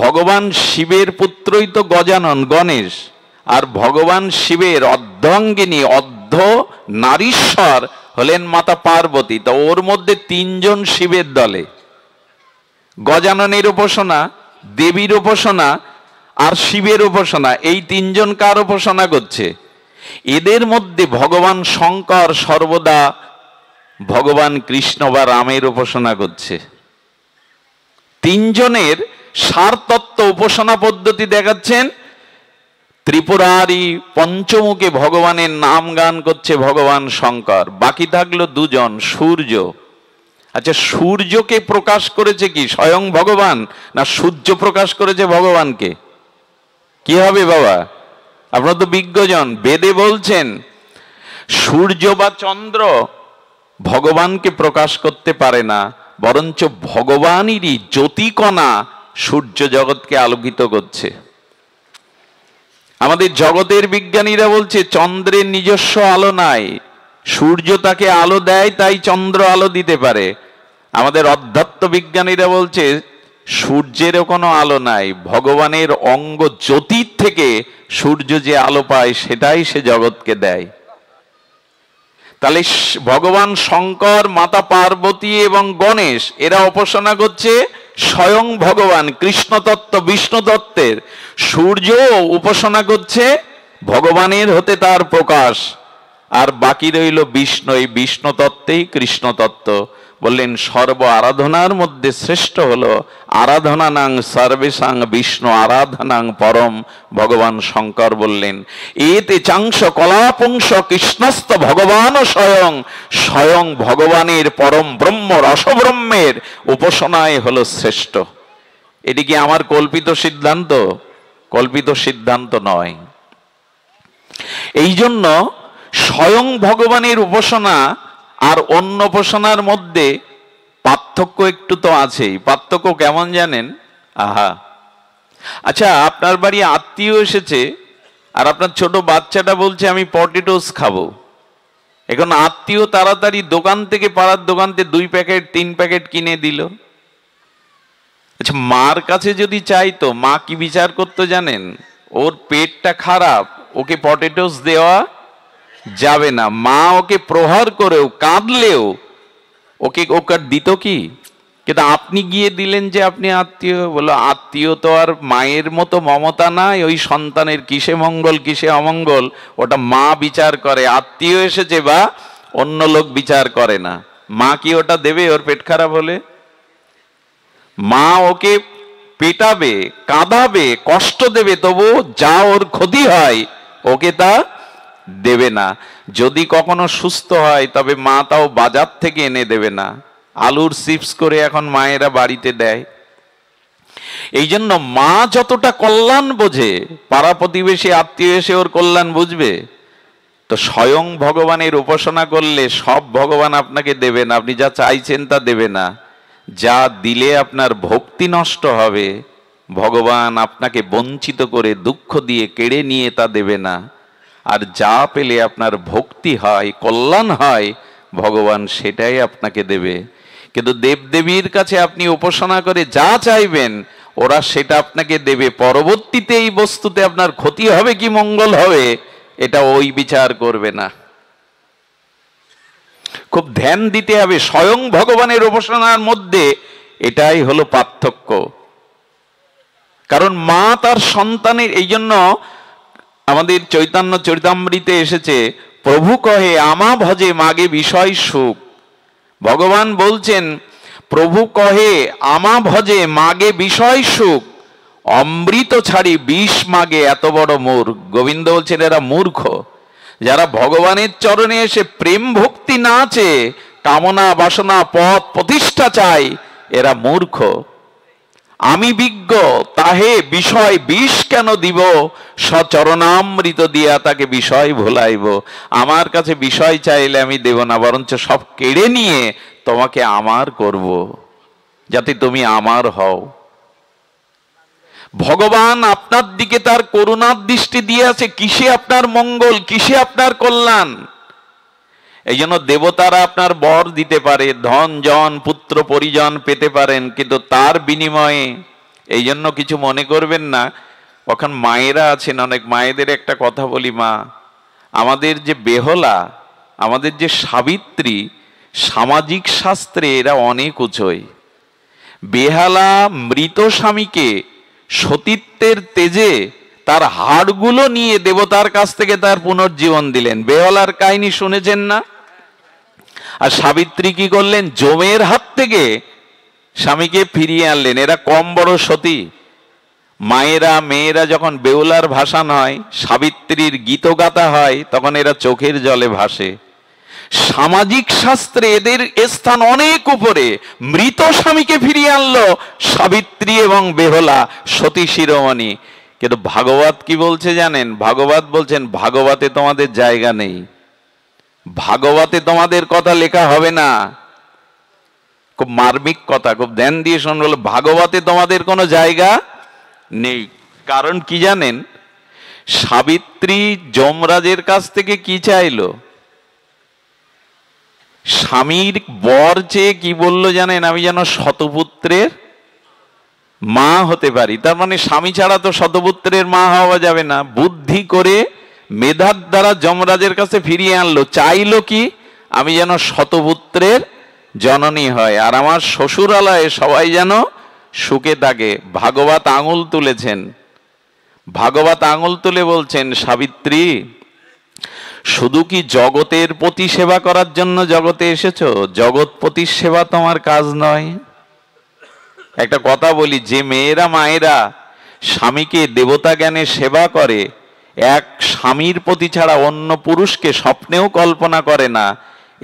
ভগবান শিবের পুত্রই তো গজানন গণেশ, আর ভগবান শিবের অর্ধাঙ্গিনী অর্ধ নারীশ্বর হলেন মাতা পার্বতী। তো ওর মধ্যে 3 জন শিবের দলে, গজাননের উপাসনা, দেবীর উপাসনা আর শিবের উপাসনা। এই 3 জন কার উপাসনা করছে? এদের মধ্যে ভগবান শঙ্কর সর্বদা ভগবান কৃষ্ণ বা রামের উপাসনা করছে। 3 জনের সারতত্ত্ব উপাসনা পদ্ধতি দেখাচ্ছেন। ত্রিপুরারি পঞ্চমুখে ভগবানের নাম গান করছে ভগবান শঙ্কর। বাকি থাকলো 2 জন, সূর্য। আচ্ছা, সূর্যকে প্রকাশ করেছে কি স্বয়ং ভগবান, না সূর্য প্রকাশ করেছে ভগবানকে? কি হবে বাবা? আপনারা তো বিজ্ঞজন, বেদে বলছেন সূর্য বা চন্দ্র ভগবানকে প্রকাশ করতে পারে না, বরঞ্চ ভগবানেরই জ্যোতিকণা সূর্য জগৎকে আলোকিত করছে। আমাদের জগতের বিজ্ঞানীরা বলছে চন্দ্রের নিজস্ব আলো নাই, সূর্য তাকে আলো দেয়, তাই চন্দ্র আলো দিতে পারে। আমাদের অধ্যাত্ম বিজ্ঞানীরা বলছে সূর্যেরও কোনো আলো নাই, ভগবানের অঙ্গ জ্যোতির থেকে সূর্য যে আলো পায় সেটাই সে জগৎকে দেয়। তাহলে ভগবান শঙ্কর, মাতা পার্বতী এবং গণেশ এরা উপাসনা করছে স্বয়ং ভগবান কৃষ্ণ তত্ত্ব বিষ্ণু তত্ত্বের। সূর্য উপাসনা করছে ভগবানের হতে তার প্রকাশ, আর বাকি রইল বিষ্ণু, এই বিষ্ণু তত্ত্বেই কৃষ্ণ তত্ত্ব। বললেন সর্ব আরাধনার মধ্যে শ্রেষ্ঠ হলো আরাধনানাং সর্বেষাং বিষ্ণু আরাধনাং পরম। ভগবান শঙ্কর বললেন এতে চাংশ কলাপুংস কৃষ্ণস্থ ভগবান স্বয়ং। স্বয়ং ভগবানের পরম ব্রহ্ম রসব্রহ্মের উপাসনায় হলো শ্রেষ্ঠ। এটি কি আমার কল্পিত সিদ্ধান্ত? কল্পিত সিদ্ধান্ত নয়। এই জন্য স্বয়ং ভগবানের উপাসনা আর অন্য উপাসনার মধ্যে পার্থক্য একটু তো আছেই। পার্থক্য কেমন জানেন? আচ্ছা, আপনার বাড়ি আত্মীয় এসেছে আর আপনার ছোট বাচ্চাটা বলছে আমি পটেটোস খাবো। এখন আত্মীয় তাড়াতাড়ি দোকান থেকে, পাড়ার দোকান থেকে 2 প্যাকেট 3 প্যাকেট কিনে দিল। বলছে মার কাছে যদি চাইতো, মা কি বিচার করতো জানেন? ওর পেটটা খারাপ, ওকে পটেটোস দেওয়া যাবে না। মা ওকে প্রহার করেও কাঁদলেও ওকে দিত কি? কিন্তু আপনি গিয়ে দিলেন যে আপনি আত্মীয়। বলো আত্মীয় তো আর মায়ের মতো মমতা নাই। ওই সন্তানের কিসে মঙ্গল কিসে অমঙ্গল ওটা মা বিচার করে, আত্মীয় এসেছে বা অন্য লোক বিচার করে না। মা কি ওটা দেবে ওর পেট খারাপ হলে? মা ওকে পেটাবে, কাঁদাবে, কষ্ট দেবে, তবু যা ওর ক্ষতি হয় ওকে তা দেবে না। যদি কখনো সুস্থ হয় তবে মা তাও বাজার থেকে এনে দেবে না। আলুর চিপস করে এখন মায়েরা বাড়িতে দেয়। এই জন্য মা যতটা কল্যাণ বোঝে, পাড়া প্রতিবেশী আত্মীয় এসে ওর কল্যাণ বুঝবে। তো স্বয়ং ভগবানের উপাসনা করলে সব ভগবান আপনাকে দেবেন, আপনি যা চাইছেন তা দেবে না। যা দিলে আপনার ভক্তি নষ্ট হবে, ভগবান আপনাকে বঞ্চিত করে দুঃখ দিয়ে কেড়ে নিয়ে তা দেবে না। আর যা পেলে আপনার ভক্তি হয়, কল্যাণ হয়, ভগবান সেটাই আপনাকে দেবে। কিন্তু দেবদেবীর কাছে আপনি উপাসনা করে যা চাইবেন ওরা সেটা আপনাকে দেবে। পরবর্তীতে এই বস্তুতে আপনার ক্ষতি হবে কি মঙ্গল হবে এটা ওই বিচার করবে না। খুব ধ্যান দিতে হবে স্বয়ং ভগবানের উপাসনার মধ্যে। এটাই হলো পার্থক্য। কারণ মা তার সন্তানের, এই জন্য আমাদের চৈতন্য চরিতামৃতে এসেছে, প্রভু কহে আমা ভজে মাগে বিষয় সুখ। ভগবান বলছেন প্রভু কহে আমা ভজে মাগে বিষয় সুখ, অমৃত ছাড়ি বিষ মাগে এত বড় মূর্খ। গোবিন্দ বলছেন এরা মূর্খ, যারা ভগবানের চরণে এসে প্রেম ভক্তি না চেয়ে কামনা বাসনা পদ প্রতিষ্ঠা চায়, এরা মূর্খ। আমি বিজ্ঞ তাহে বিষয় বিষ কেন দিব, সচরণামৃত দিয়া তাকে বিষয় ভোলাইব। আমার কাছে বিষয় চাইলে আমি দেব না, বরঞ্চ সব কেড়ে নিয়ে তোমাকে আমার করব, যাতে তুমি আমার হও। ভগবান আপনার দিকে তার করুণার দৃষ্টি দিয়ে আছে, কিসে আপনার মঙ্গল, কিসে আপনার কল্যাণ। এই জন্য দেবতারা আপনার বর দিতে পারে, ধন জন পুত্র পরিজন পেতে পারেন, কিন্তু তার বিনিময়ে, এই জন্য কিছু মনে করবেন না। ওখান মায়েরা আছেন, অনেক মায়েদের একটা কথা বলি, মা আমাদের যে বেহলা, আমাদের যে সাবিত্রী, সামাজিক শাস্ত্রে এরা অনেক উঁচুই। বেহালা মৃত স্বামীকে সতীত্বের তেজে তার হাড়গুলো নিয়ে দেবতার কাছ থেকে তার পুনর্জীবন দিলেন। বেহালার কাহিনী শুনেছেন না? আর সাবিত্রী কি করলেন? যমের হাত থেকে স্বামীকে ফিরিয়ে আনলেন। এরা কম বড় সতী? মায়েরা মেয়েরা যখন বেহুলার ভাসান হয়, সাবিত্রীর গীত গাতা হয়, তখন এরা চোখের জলে ভাসে। সামাজিক শাস্ত্রে এদের স্থান অনেক উপরে। মৃত স্বামীকে ফিরিয়ে আনলো সাবিত্রী এবং বেহুলা, সতী শিরোমণি। কিন্তু ভাগবত কি বলছে জানেন? ভাগবত বলছেন ভাগবতে তোমাদের জায়গা নেই, ভাগবতে তোমাদের কথা লেখা হবে না। খুব মার্মিক কথা, খুব ধ্যান দিয়ে শুনুন। বলো ভাগবতে তোমাদের কোনো জায়গা নেই। কারণ কি জানেন? সাবিত্রী যমরাজের কাছ থেকে কি চাইলো? স্বামীর বর চেয়ে কি বললো জানেন? আমি যেন শতপুত্রের মা হতে পারি। তার মানে স্বামী ছাড়া তো শতপুত্রের মা হওয়া যাবে না। বুদ্ধি করে মেধার দ্বারা যমরাজের কাছে ফিরিয়ে আনলো। চাইলো কি? আমি যেন শতপুত্রের জননী হয়, আর আমার শ্বশুরালয়ে সবাই যেন সুখে থাকে। ভাগবত আঙুল তুলেছেন, ভাগবত আঙুল তুলে বলছেন, সাবিত্রী শুধু কি জগতের প্রতি সেবা করার জন্য জগতে এসেছো? জগৎপতির সেবা তোমার কাজ নয়। একটা কথা বলি, যে মেয়েরা মায়েরা স্বামীকে দেবতা জ্ঞানে সেবা করে, এক স্বামীর প্রতি ছাড়া অন্য পুরুষকে স্বপ্নেও কল্পনা করে না,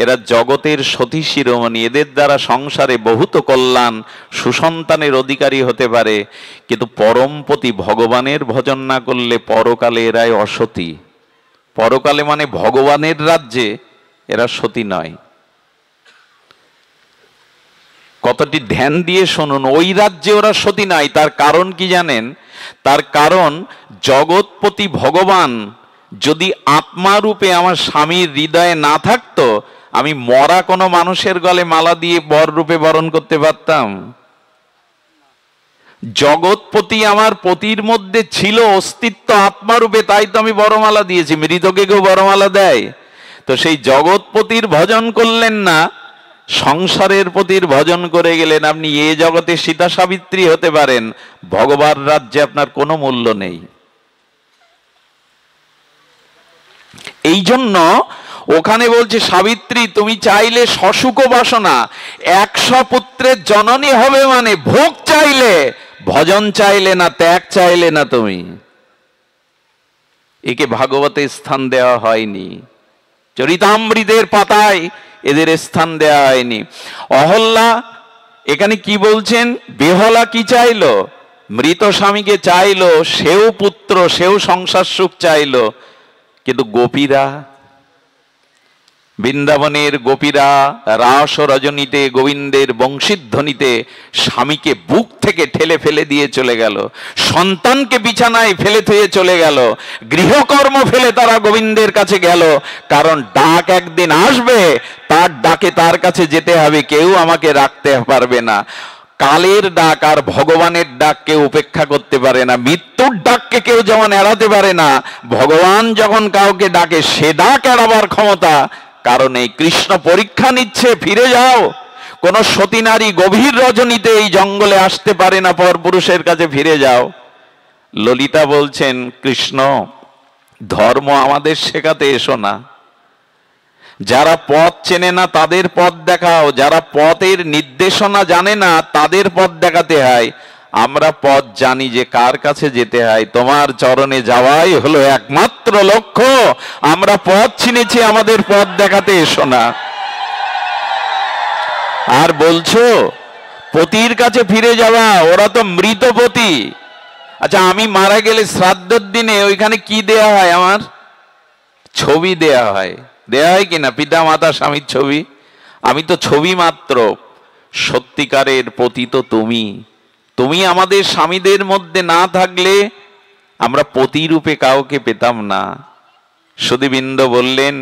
এরা জগতের সতী শিরোমণি। এদের দ্বারা সংসারে বহুত কল্যাণ, সুসন্তানের অধিকারী হতে পারে। কিন্তু পরমপতি ভগবানের ভজন না করলে পরকালে এরাই অসতী। পরকালে মানে ভগবানের রাজ্যে এরা সতী নয়। কতটি ধ্যান দিয়ে শুনুন, ওই রাজ্যে ওরা সতী নয়। তার কারণ কি জানেন? তার কারণ জগৎপতি ভগবান যদি আত্মারূপে আমার স্বামীর হৃদয়ে না থাকতো, আমি মরা কোনো মানুষের গলে মালা দিয়ে বর রূপে বরণ করতে পারতাম? জগৎপতি আমার পতির মধ্যে ছিল অস্তিত্ব আত্মারূপে, তাই তো আমি বরমালা দিয়েছি। মৃতকে কেউ বরমালা দেয়? তো সেই জগৎপতির ভজন করলেন না, সংসারের পতির ভজন করে গেলেন। আপনি এ জগতে সীতা সাবিত্রী হতে পারেন, ভগবান রাজ্যে আপনার কোনো মূল্য নেই। এই জন্য ওখানে বলছে, সাবিত্রী তুমি চাইলে সসুখ বাসনা, 100 পুত্রের জননী হবে, মানে ভোগ চাইলে, ভজন চাইলে না, ত্যাগ চাইলে না তুমি। একে ভাগবতে স্থান দেওয়া হয়নি, চরিতামৃতের পাতায় এদের স্থান দেওয়া হয়নি। অহল্যা এখানে কি বলছেন? বেহলা কি চাইলো? মৃত স্বামীকে চাইলো, সেও পুত্র, সেও সংসার সুখ চাইলো। কিন্তু গোপীরা, বৃন্দাবনের গোপীরা রাস রজনীতে গোবিন্দের বংশীধ্বনিতে স্বামীকে বুক থেকে ঠেলে ফেলে দিয়ে চলে গেল, সন্তানকে বিছানায় ফেলে থুয়ে চলে গেল, গৃহকর্ম ফেলে তারা গোবিন্দের কাছে গেল। কারণ ডাক একদিন আসবে, তার ডাকে তার কাছে যেতে হবে, কেউ আমাকে রাখতে পারবে না। কালের ডাক আর ভগবানের ডাক কেউ উপেক্ষা করতে পারে না। মৃত্যুর ডাককে কেউ যেমন এড়াতে পারে না, ভগবান যখন কাউকে ডাকে সে ডাক এড়াবার ক্ষমতা কারণ এই কৃষ্ণ পরীক্ষা নিচ্ছে, ফিরে যাও। কোন সতী নারী গভীর রজনীতে এই জঙ্গলে আসতে পারে না, পরপুরুষের কাছে ফিরে যাও। ললিতা বলছেন, কৃষ্ণ ধর্ম আমাদের শেখাতে এসো না, যারা পথ চেনে না তাদের পথ দেখাও, যারা পথের নির্দেশনা জানে না তাদের পথ দেখাতে হয়। আমরা পথ জানি যে কার কাছে যেতে হয়, তোমার চরণে যাওয়াই হলো একমাত্র লক্ষ্য। আমরা পথ চিনেছি, আমাদের পথ দেখাতে এসো না। আর বলছো পতির কাছে ফিরে যাওয়া, ওরা তো মৃত পতি। আচ্ছা, আমি মারা গেলে শ্রাদ্ধের দিনে ওইখানে কি দেয়া হয়? আমার ছবি দেয়া হয়, দেয়া হয় কিনা? পিতা মাতা স্বামীর ছবি। আমি তো ছবি মাত্র, সত্যিকারের পতি তো তুমি। তুমি আমাদের স্বামীদের মধ্যে না থাকলে আমরা পতিরূপে কাউকে পেতাম না। সুধীবৃন্দ বললেন,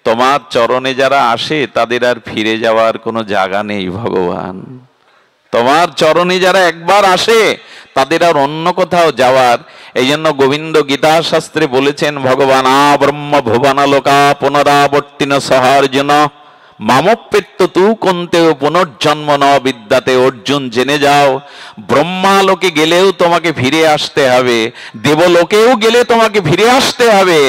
তোমার চরণে যারা আসে তাদের আর ফিরে যাওয়ার কোনো জায়গা নেই ভগবান। তোমার চরণে যারা একবার আসে তাদের আর অন্য কোথাও যাওয়ার। এই জন্য গোবিন্দ গীতা শাস্ত্রে বলেছেন, ভগবান ব্রহ্ম ভুবনালোকা পুনরাবর্তিন সহার্জুন মামপ্রেত্য তু কন্তেও পুনর্জন্ম ন বিদ্যাতে। অর্জুন জেনে যাও, ব্রহ্মালোকে গেলেও তোমাকে ফিরে আসতে হবে, দেবলোকেও গেলে তোমাকে ফিরে আসতে হবে।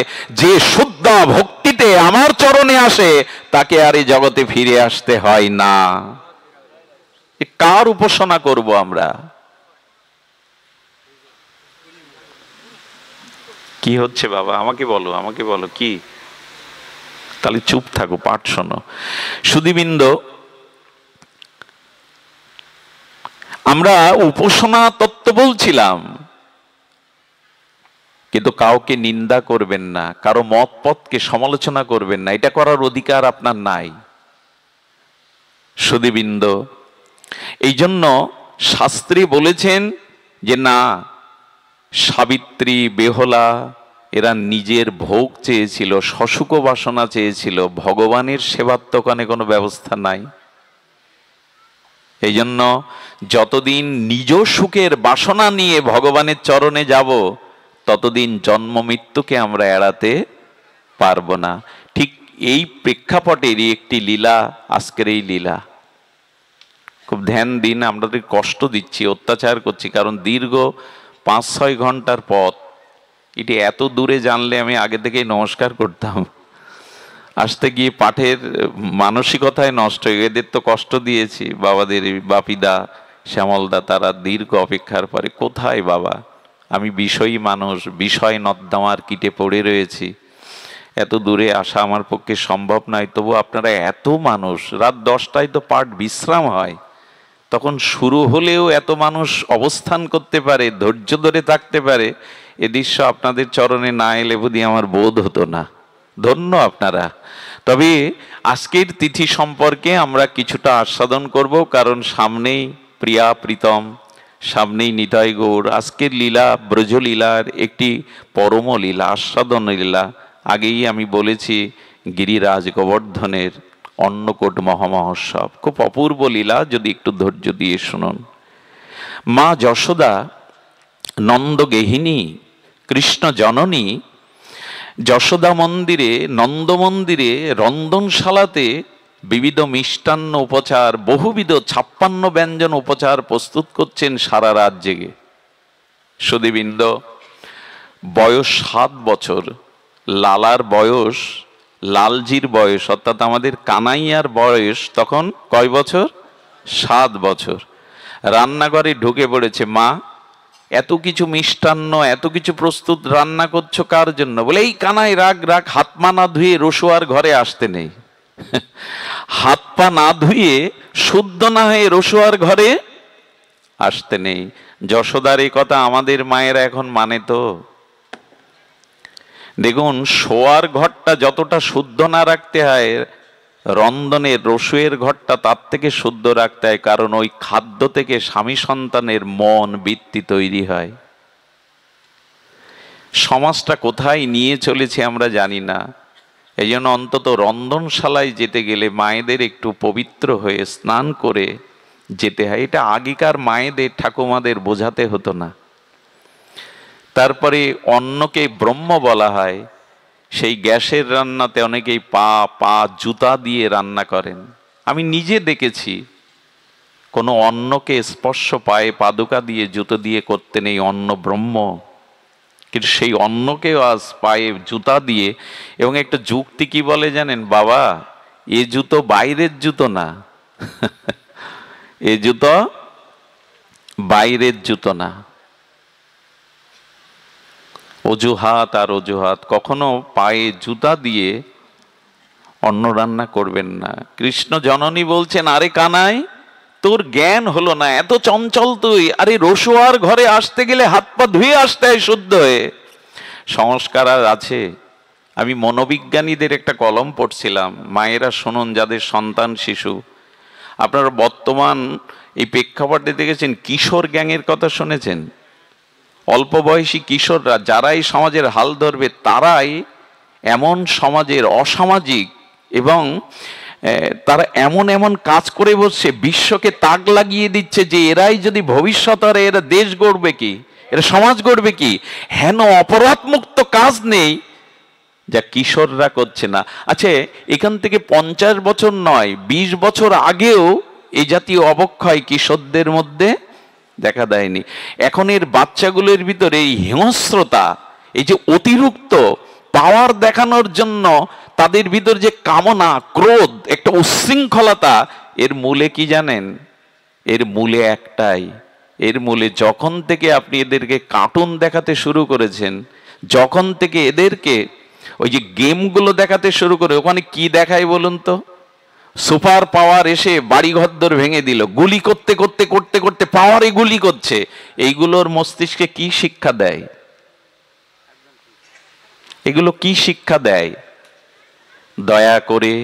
যে শুদ্ধ ভক্তিতে আমার চরণে আসে তাকে আর এই জগতে ফিরে আসতে হয় না। কার উপাসনা করব আমরা? কি হচ্ছে বাবা? আমাকে বলো, আমাকে বলো কি? তাহলে চুপ থাকো, পাঠ শোনো। সুধীবৃন্দ, আমরা উপাসনা তত্ত্ব বলছিলাম, কিন্তু কাউকে নিন্দা করবেন না, কারো মত পথকে সমালোচনা করবেন না, এটা করার অধিকার আপনার নাই। সুধীবৃন্দ, এই জন্য শাস্ত্রী বলেছেন যে না, সাবিত্রী বেহলা এরা নিজের ভোগ চেয়েছিল, সসুখ বাসনা চেয়েছিল, ভগবানের সেবার তো ওখানে কোনো ব্যবস্থা নাই। এই জন্য যতদিন নিজ সুখের বাসনা নিয়ে ভগবানের চরণে যাব ততদিন জন্ম মৃত্যুকে আমরা এড়াতে পারবো না। ঠিক এই প্রেক্ষাপটেরই একটি লীলা আজকের এই লীলা। খুব ধ্যান দিন, আমরা কষ্ট দিচ্ছি, অত্যাচার করছি, কারণ দীর্ঘ 5-6 ঘন্টার পথ। এটি এত দূরে জানলে আমি আগে থেকেই নমস্কার করতাম। আসতে গিয়ে পাঠের মানসিকতায় নষ্ট হয়ে, এদের তো কষ্ট দিয়েছি, বাবাদের বাপিদা শ্যামলদা তারা দীর্ঘ অপেক্ষার পরে। কোথায় বাবা, আমি বিষয়ী মানুষ, বিষয় নর্দমার কীটে পড়ে রয়েছি, এত দূরে আসা আমার পক্ষে সম্ভব নয়। তবু আপনারা এত মানুষ, রাত 10টায় তো পাঠ বিশ্রাম হয়, তখন শুরু হলেও এত মানুষ অবস্থান করতে পারে, ধৈর্য ধরে থাকতে পারে, এ দৃশ্য আপনাদের চরণে না এলে বুঝি আমার বোধ হতো না। ধন্য আপনারা। তবে আজকের তিথি সম্পর্কে আমরা কিছুটা আস্বাদন করব, কারণ সামনেই প্রিয়া প্রীতম, সামনেই নিতাই গৌর। আজকের লীলা ব্রজলীলার একটি পরম লীলা, আস্বাদন লীলা। আগেই আমি বলেছি গিরিরাজ গোবর্ধনের অন্নকূট মহামহোৎসব, খুব অপূর্ব লীলা, যদি একটু ধৈর্য দিয়ে শুনুন। মা যশোদা নন্দগেহিনী কৃষ্ণ জননী যশোদা মন্দিরে, নন্দ মন্দিরে, রন্ধনশালাতে বিবিধ মিষ্টান্ন উপচার, বহুবিধ 56 ব্যঞ্জন উপচার প্রস্তুত করছেন সারা রাত জেগে। সুধীবৃন্দ, বয়স 7 বছর, লালার বয়স, লালজির বয়স অর্থাৎ আমাদের কানাইয়ার বয়স তখন কয় বছর? 7 বছর। রান্নাঘরে ঢুকে পড়েছে, মা এত কিছু মিষ্টান্ন, এত কিছু প্রস্তুত রান্না করছো কার জন্য? বলে এই কানাই রাগ রাগ, হাত পা না ধুয়ে রসুয়ার ঘরে আসতে নেই। হাত পা না ধুয়ে, শুদ্ধ না হয়ে রসুয়ার ঘরে আসতে নেই। যশোদার এই কথা আমাদের মায়েরা এখন মানে তো? দেখুন, শোয়ার ঘরটা যতটা শুদ্ধ না রাখতে হয়, রন্ধনের রসুয়ের ঘরটা তার থেকে শুদ্ধ রাখতে হয়, কারণ ওই খাদ্য থেকে স্বামী সন্তানের মন বৃত্তি তৈরি হয়। সমাজটা কোথায় নিয়ে চলেছে আমরা জানি না। এই জন্য অন্তত রন্ধনশালায় যেতে গেলে মায়েদের একটু পবিত্র হয়ে স্নান করে যেতে হয়। এটা আগেকার মায়েদের, ঠাকুমাদের বোঝাতে হতো না। তারপরে অন্নকে ব্রহ্ম বলা হয়। সেই গ্যাসের রান্নাতে অনেকেই পা জুতা দিয়ে রান্না করেন। আমি নিজে দেখেছি, কোনো অন্নকে স্পর্শ পায়ে পাদুকা দিয়ে, জুতো দিয়ে করতে নেই, অন্ন ব্রহ্ম। কিন্তু সেই অন্নকেও আজ পায়ে জুতা দিয়ে, এবং একটা যুক্তি কি বলে জানেন বাবা? এ জুতো বাইরের জুতো না। এ জুতো বাইরের জুতো না। অজুহাত আর অজুহাত। কখনো পায়ে জুতা দিয়ে অন্ন রান্না করবেন না। কৃষ্ণ জননী বলছেন, আরে কানাই, তোর জ্ঞান হলো না, এত চঞ্চল তুই। আরে রসুয়ার ঘরে আসতে গেলে হাত পা ধুয়ে আসতে হয় শুদ্ধ হয়ে। সংস্কার আর আছে? আমি মনোবিজ্ঞানীদের একটা কলম পড়ছিলাম। মায়েরা শুনুন, যাদের সন্তান শিশু, আপনারা বর্তমান এই প্রেক্ষাপটে দেখেছেন, কিশোর গ্যাংয়ের কথা শুনেছেন? অল্প বয়সী কিশোররা যারা এই সমাজের হাল ধরবে, তারাই এমন সমাজের অসামাজিক, এবং তারা এমন এমন কাজ করে বসছে, বিশ্বকে তাক লাগিয়ে দিচ্ছে যে এরাই যদি ভবিষ্যৎ হয়, এরা দেশ গড়বে কি, এরা সমাজ গড়বে কি? হেন অপরাধমুক্ত কাজ নেই যা কিশোররা করছে না। আচ্ছা, এখান থেকে 50 বছর নয়, 20 বছর আগেও এই জাতীয় অবক্ষয় কিশোরদের মধ্যে দেখা দেয়নি। এখন এর বাচ্চাগুলোর ভিতরে এই হিংস্রতা, এই যে অতিরিক্ত পাওয়ার দেখানোর জন্য তাদের ভিতর যে কামনা, ক্রোধ, একটা উচ্ছৃঙ্খলতা, এর মূলে কি জানেন? এর মূলে একটাই। এর মূলে যখন থেকে আপনি এদেরকে কার্টুন দেখাতে শুরু করেছেন, যখন থেকে এদেরকে ওই যে গেমগুলো দেখাতে শুরু করে, ওখানে কি দেখায় বলুন তো? সুপার পাওয়ার এসে বাড়ি ঘরদোর ভেঙে দিল, গুলি করতে করতে করতে করতে পাওয়ারে গুলি করছে। এইগুলোর মস্তিষ্কে কি শিক্ষা দেয়? এগুলো কি শিক্ষা দেয়? দয়া করে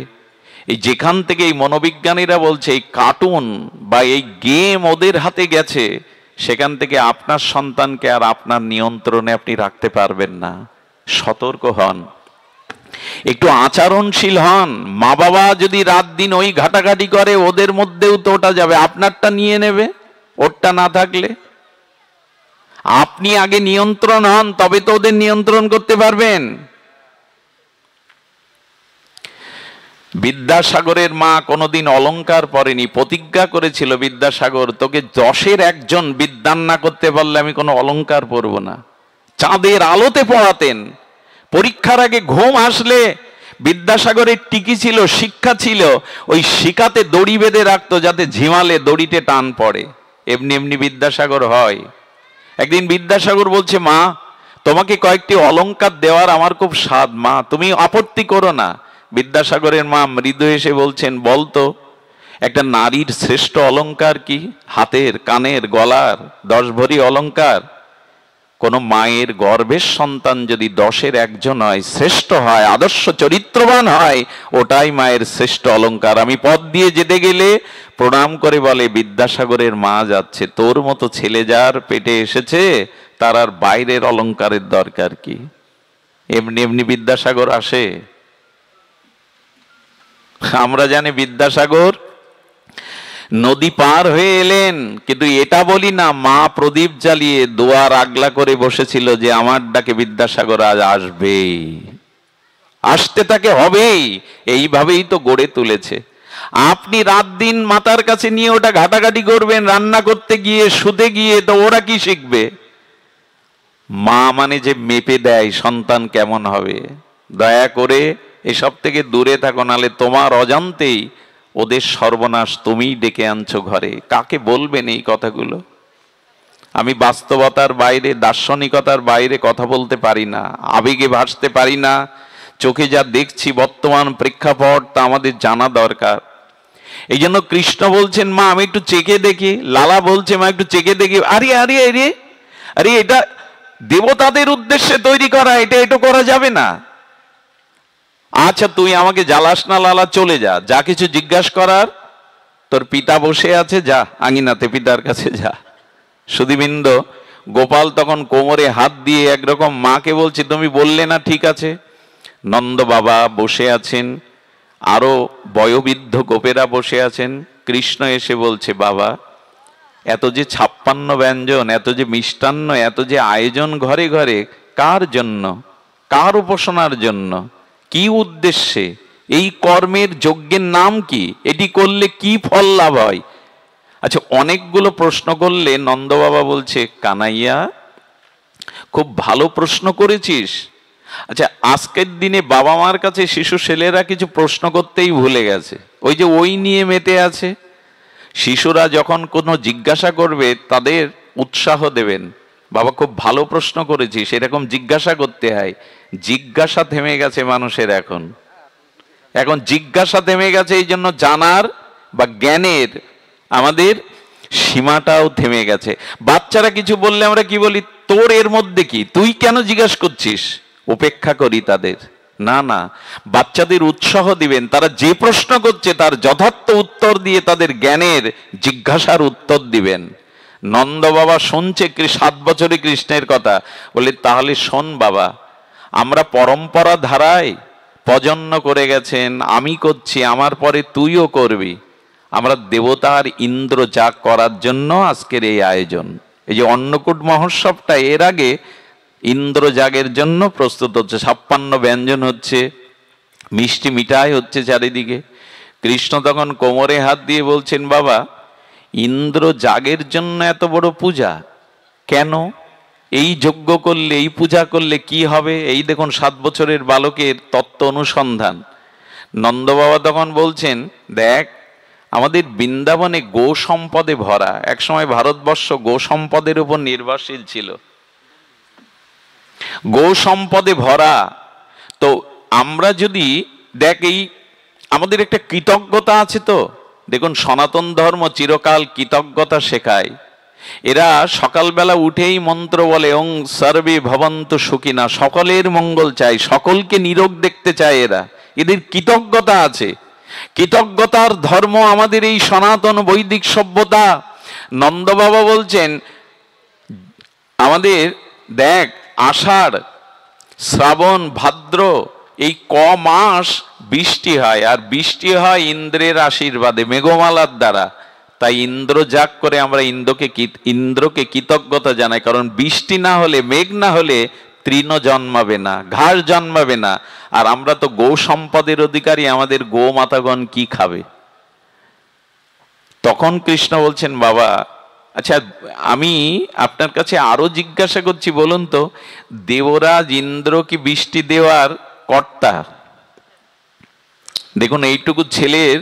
এই যেখান থেকে এই মনোবিজ্ঞানীরা বলছে এই কার্টুন বা এই গেম ওদের হাতে গেছে, সেখান থেকে আপনার সন্তানকে আর আপনার নিয়ন্ত্রণে আপনি রাখতে পারবেন না। সতর্ক হন, একটু আচরণশীল হন। মা বাবা যদি রাত দিন ওই ঘাটাঘাটি করে, ওদের মধ্যেও তো ওটা যাবে, আপনারটা নিয়ে নেবে। ওরটা না থাকলে আপনি আগে নিয়ন্ত্রণ হন, তবে তো ওদের নিয়ন্ত্রণ করতে পারবেন। বিদ্যাসাগরের মা কোনোদিন অলংকার পরেনি। প্রতিজ্ঞা করেছিল, বিদ্যাসাগর, তোকে 10-এর একজন বিদ্যান না করতে পারলে আমি কোনো অলংকার পরব না। চাঁদের আলোতে পড়াতেন। পরীক্ষার আগে ঘুম আসলে বিদ্যাসাগরের টিকি ছিল, শিক্ষা ছিল, ওই শিখাতে দড়ি বেঁধে রাখতো যাতে ঝিমালে দড়িতে টান পড়ে। এমনি এমনি বিদ্যাসাগর হয়। একদিন বিদ্যাসাগর বলছে, মা, তোমাকে কয়েকটি অলংকার দেওয়ার আমার খুব স্বাদ, মা তুমি আপত্তি করো না। বিদ্যাসাগরের মা মৃদু এসে বলছেন, বলতো একটা নারীর শ্রেষ্ঠ অলংকার কি? হাতের, কানের, গলার 10 ভরি অলংকার। কোন মায়ের গর্ভের সন্তান যদি 10-এর একজন হয়, শ্রেষ্ঠ হয়, আদর্শ চরিত্রবান হয়, ওটাই মায়ের শ্রেষ্ঠ অলংকার। আমি পথ দিয়ে যেতে গেলে প্রণাম করে বলে, বিদ্যাসাগরের মা যাচ্ছে, তোর মতো ছেলে যার পেটে এসেছে তার আর বাইরের অলংকারের দরকার কি? এমনি এমনি বিদ্যাসাগর আসে? আমরা জানি বিদ্যাসাগর নদী পার হয়ে এলেন, কিন্তু এটা বলি না মা প্রদীপ জ্বালিয়ে দুয়ার আগলা করে বসেছিল যে আমার ডাকে বিদ্যাসাগর আজ আসবে, আসতে তাকে হবেই। এইভাবেই তো গড়ে তুলেছে। আপনি রাত দিন মাতার কাছে নিয়ে ওটা ঘাটাঘাটি করবেন, রান্না করতে গিয়ে শুতে গিয়ে, তো ওরা কি শিখবে? মা মানে যে মেপে দেয় সন্তান কেমন হবে। দয়া করে এসব থেকে দূরে থাকো, নালে তোমার অজান্তেই ওদের সর্বনাশ তুমিই ডেকে আনছো ঘরে। কাকে বলবেন এই কথাগুলো? আমি বাস্তবতার বাইরে, দার্শনিকতার বাইরে কথা বলতে পারি না, আবেগে ভাসতে পারি না। চোখে যা দেখছি বর্তমান প্রেক্ষাপট তা আমাদের জানা দরকার। এই জন্য কৃষ্ণ বলছেন, মা আমি একটু চেকে দেখি। লালা বলছে, মা একটু চেকে দেখি। আরে আরে আরে আরে, এটা দেবতাদের উদ্দেশ্যে তৈরি করা, এটা করা যাবে না। আচ্ছা তুই আমাকে জ্বালাস না লালা, চলে যা, যা কিছু জিজ্ঞাসা করার তোর পিতা বসে আছে, যা আঙিনাতে পিতার কাছে যা। সুধীবৃন্দ, গোপাল তখন কোমরে হাত দিয়ে একরকম মাকে বলছে, তুমি বললে না, ঠিক আছে। নন্দ বাবা বসে আছেন, আরো বয়োবৃদ্ধ গোপেরা বসে আছেন। কৃষ্ণ এসে বলছে, বাবা এত যে 56 ব্যঞ্জন, এত যে মিষ্টান্ন, এত যে আয়োজন ঘরে ঘরে, কার জন্য? কার উপাসনার জন্য? কি উদ্দেশ্যে? এই কর্মের যজ্ঞের নাম কি? এটি করলে কি ফল লাভ হয়? আচ্ছা অনেকগুলো প্রশ্ন করলে নন্দ বাবা বলছে, কানাইয়া খুব ভালো প্রশ্ন করেছিস। আচ্ছা আজকের দিনে বাবা মার কাছে শিশু ছেলেরা কিছু প্রশ্ন করতেই ভুলে গেছে, ওই যে ওই নিয়ে মেতে আছে। শিশুরা যখন কোনো জিজ্ঞাসা করবে তাদের উৎসাহ দেবেন, বাবা খুব ভালো প্রশ্ন করেছিস, এরকম জিজ্ঞাসা করতে হয়। জিজ্ঞাসা থেমে গেছে মানুষের, এখন জিজ্ঞাসা থেমে গেছে, এই জন্য জানার বা জ্ঞানের আমাদের সীমাটাও থেমে গেছে। বাচ্চারা কিছু বললে আমরা কি বলি, তোর এর মধ্যে কি, তুই কেন জিজ্ঞাসা করছিস? উপেক্ষা করি তাদের। না না, বাচ্চাদের উৎসাহ দিবেন, তারা যে প্রশ্ন করছে তার যথার্থ উত্তর দিয়ে তাদের জ্ঞানের জিজ্ঞাসার উত্তর দিবেন। নন্দ বাবা শুনছে 7 বছরে কৃষ্ণের কথা, বলে তাহলে শোন বাবা, আমরা পরম্পরা ধারায় প্রজন্ম করে গেছেন, আমি করছি, আমার পরে তুইও করবি। আমরা দেবতার ইন্দ্র যাগ করার জন্য আজকের এই আয়োজন। এই যে অন্নকূট মহোৎসবটা, এর আগে ইন্দ্র যাগের জন্য প্রস্তুত হচ্ছে। 56 ব্যঞ্জন হচ্ছে, মিষ্টি মিঠাই হচ্ছে চারিদিকে। কৃষ্ণ তখন কোমরে হাত দিয়ে বলছেন, বাবা ইন্দ্র যাগের জন্য এত বড় পূজা কেন? এই যজ্ঞ করলে, এই পূজা করলে কি হবে? এই দেখুন 7 বছরের বালকের তত্ত্ব অনুসন্ধান। নন্দ বাবা তখন বলছেন, দেখ আমাদের বৃন্দাবনে গো সম্পদে ভরা। একসময় ভারতবর্ষ গো সম্পদের উপর নির্ভরশীল ছিল, গো সম্পদে ভরা। তো আমরা যদি দেখ, এই আমাদের একটা কৃতজ্ঞতা আছে তো। দেখুন সনাতন ধর্ম চিরকাল কৃতজ্ঞতা শেখায়। এরা সকালবেলা উঠেই মন্ত্র বলে, ওং সর্বে ভবন্তু সুখিনা, সকলের মঙ্গল চাই, সকলকে নিরোগ দেখতে চায় এরা। এদের কৃতজ্ঞতা আছে। কৃতজ্ঞতার ধর্ম আমাদের এই সনাতন বৈদিক সভ্যতা। নন্দ বাবা বলছেন, আমাদের দেখ আষাঢ় শ্রাবণ ভাদ্র এই মাস বৃষ্টি হয়, আর বৃষ্টি হয় ইন্দ্রের আশীর্বাদে, মেঘমালার দ্বারা। তাই ইন্দ্র যাগ করে আমরা ইন্দ্রকে কৃতজ্ঞতা জানাই। কারণ বৃষ্টি না হলে, মেঘ না হলে তৃণ জন্মাবে না, ঘাস জন্মাবে না। আর আমরা তো গো সম্পদের অধিকারী, আমাদের গো মাতাগণ কি খাবে? তখন কৃষ্ণ বলছেন, বাবা আচ্ছা আমি আপনার কাছে আরো জিজ্ঞাসা করছি, বলুন তো দেবরাজ ইন্দ্র কি বৃষ্টি দেওয়ার কর্তা? দেখুন এইটুকু ছেলের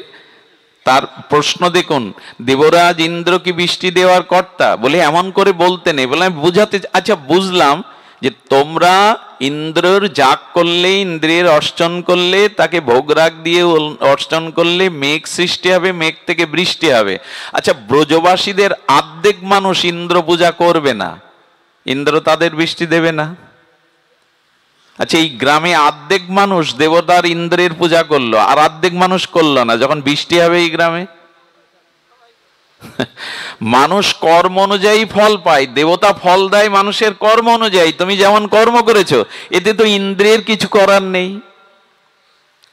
তার প্রশ্ন দেখুন, দেবরাজ ইন্দ্র কি বৃষ্টি দেওয়ার কর্তা? বলে এমন করে বলতে নেই, বলে আমি বুঝাতে, আচ্ছা বুঝলাম যে তোমরা ইন্দ্রের যাগ করলে, ইন্দ্রের অর্চন করলে, তাকে ভোগরাগ দিয়ে অর্চন করলে মেঘ সৃষ্টি হবে, মেঘ থেকে বৃষ্টি হবে। আচ্ছা ব্রজবাসীদের অর্ধেক মানুষ ইন্দ্র পূজা করবে না, ইন্দ্র তাদের বৃষ্টি দেবে না। আচ্ছা এই গ্রামে অর্ধেক মানুষ দেবতার ইন্দ্রের পূজা করলো, আর অর্ধেক মানুষ করলো না, যখন বৃষ্টি হবে এই গ্রামে? মানুষ কর্ম অনুযায়ী ফল পায়, দেবতা ফল দেয় মানুষের কর্ম অনুযায়ী। তুমি যেমন কর্ম করেছো, এতে তো ইন্দ্রের কিছু করার নেই।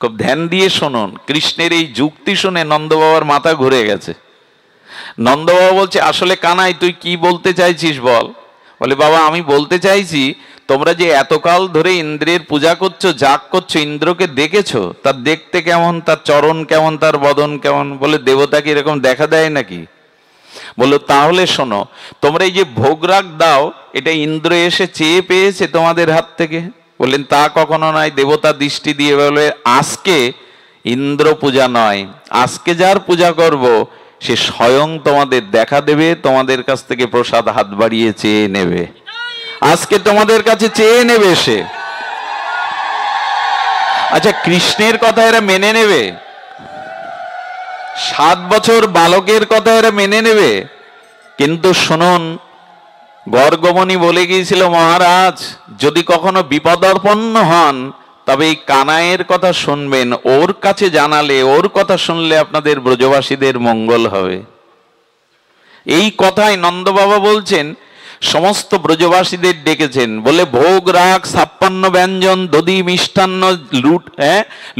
খুব ধ্যান দিয়ে শুনুন, কৃষ্ণের এই যুক্তি শুনে নন্দ বাবার মাথা ঘুরে গেছে। নন্দ বাবা বলছে, আসলে কানাই তুই কি বলতে চাইছিস বল। বলে, বাবা আমি বলতে চাইছি তোমরা যে এতকাল ধরে ইন্দ্রের পূজা করছো, যাগ করছো, ইন্দ্রকে দেখেছো, তার দেখতে কেমন, তার চরণ কেমন, তার বদন কেমন? বলে, দেবতা কি এরকম দেখা দেয় নাকি? বললো, তাহলে শোনো, তোমরা এই যে ভোগরাগ দাও, এটা ইন্দ্র এসে চেয়ে পেয়েছে তোমাদের হাত থেকে? বললেন, তা কখনো নয়। দেবতা দৃষ্টি দিয়ে বলে, আজকে ইন্দ্র পূজা নয়, আজকে যার পূজা করব সে স্বয়ং তোমাদের দেখা দেবে, তোমাদের কাছ থেকে প্রসাদ হাত বাড়িয়ে চেয়ে নেবে, আজকে তোমাদের কাছে চেয়ে নেবে সে। আচ্ছা, কৃষ্ণের কথা এরা মেনে নেবে? 7 বছর বালকের কথা এরা মেনে নেবে? কিন্তু শুনুন, গর্গমণি বলে গিয়েছিল, মহারাজ যদি কখনো বিপদাপন্ন হন তবে এই কানাইয়ের কথা শুনবেন, ওর কাছে জানালে, ওর কথা শুনলে আপনাদের ব্রজবাসীদের মঙ্গল হবে। এই কথাই নন্দ বাবা বলছেন, সমস্ত ব্রজবাসীদের ডেকেছেন, বলে ভোগ রাগ 56 ব্যঞ্জন, দধি মিষ্টান্ন,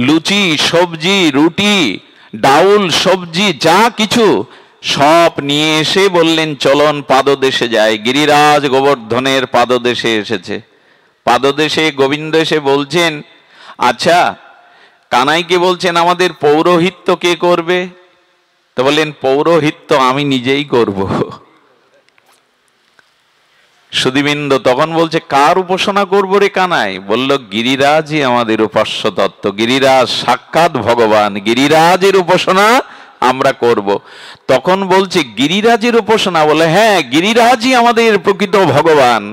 লুচি সবজি, রুটি ডাউল সবজি যা কিছু সব নিয়ে এসে বললেন, চলন পাদদেশে যায়। গিরিরাজ গোবর্ধনের পাদদেশে এসেছে। পাদদেশে গোবিন্দ এসে বলছেন, আচ্ছা কানাইকে বলছেন আমাদের পৌরোহিত্য কে করবে? তো বললেন, পৌরোহিত্য আমি নিজেই করব। সুধীবৃন্দ তখন বলছে, কার উপাসনা করবো রে কানাই? বলল, গিরিরাজই আমাদের উপাস্য তত্ত্ব, গিরিরাজ সাক্ষাৎ ভগবান, গিরিরাজের উপাসনা আমরা করব। তখন বলছে, গিরিরাজের উপাসনা? বলে, হ্যাঁ, গিরিরাজই আমাদের প্রকৃত ভগবান।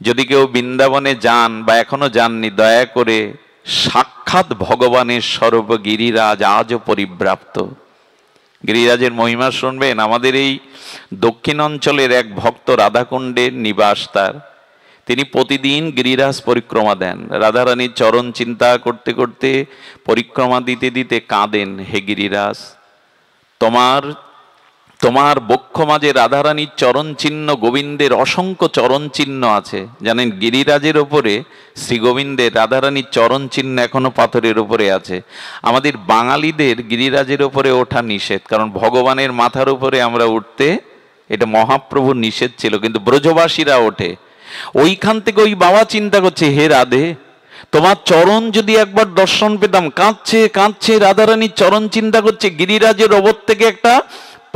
যদি কেউ বৃন্দাবনে যান বা এখনো যাননি, দয়া করে সাক্ষাৎ ভগবানের স্বরূপ গিরিরাজ আজও পরিব্রাপ্ত। গিরিরাজের মহিমা শুনবেন। আমাদের এই দক্ষিণ অঞ্চলের এক ভক্ত রাধাকুণ্ডের নিবাস তার, তিনি প্রতিদিন গিরিরাজ পরিক্রমা দেন। রাধারানীর চরণ চিন্তা করতে করতে পরিক্রমা দিতে দিতে কাঁদেন, হে গিরিরাজ, তোমার বক্ষ মাঝে রাধারানীর চরণ চিহ্ন, গোবিন্দের অসংখ্য চরণ চিহ্ন আছে। জানেন, গিরিরাজের ওপরে শ্রী গোবিন্দের রাধারানীর চরণ চিহ্ন এখনো পাথরের উপরে আছে। আমাদের বাঙালিদের গিরিরাজের ওপরে ওঠা নিষেধ, কারণ ভগবানের মাথার উপরে আমরা উঠতে, এটা মহাপ্রভুর নিষেধ ছিল, কিন্তু ব্রজবাসীরা ওঠে। ওইখান থেকে ওই বাবা চিন্তা করছে, হে রাধে, তোমার চরণ যদি একবার দর্শন পেতাম। কাঁদছে কাঁদছে, রাধারানীর চরণ চিন্তা করছে। গিরিরাজের ওপর থেকে একটা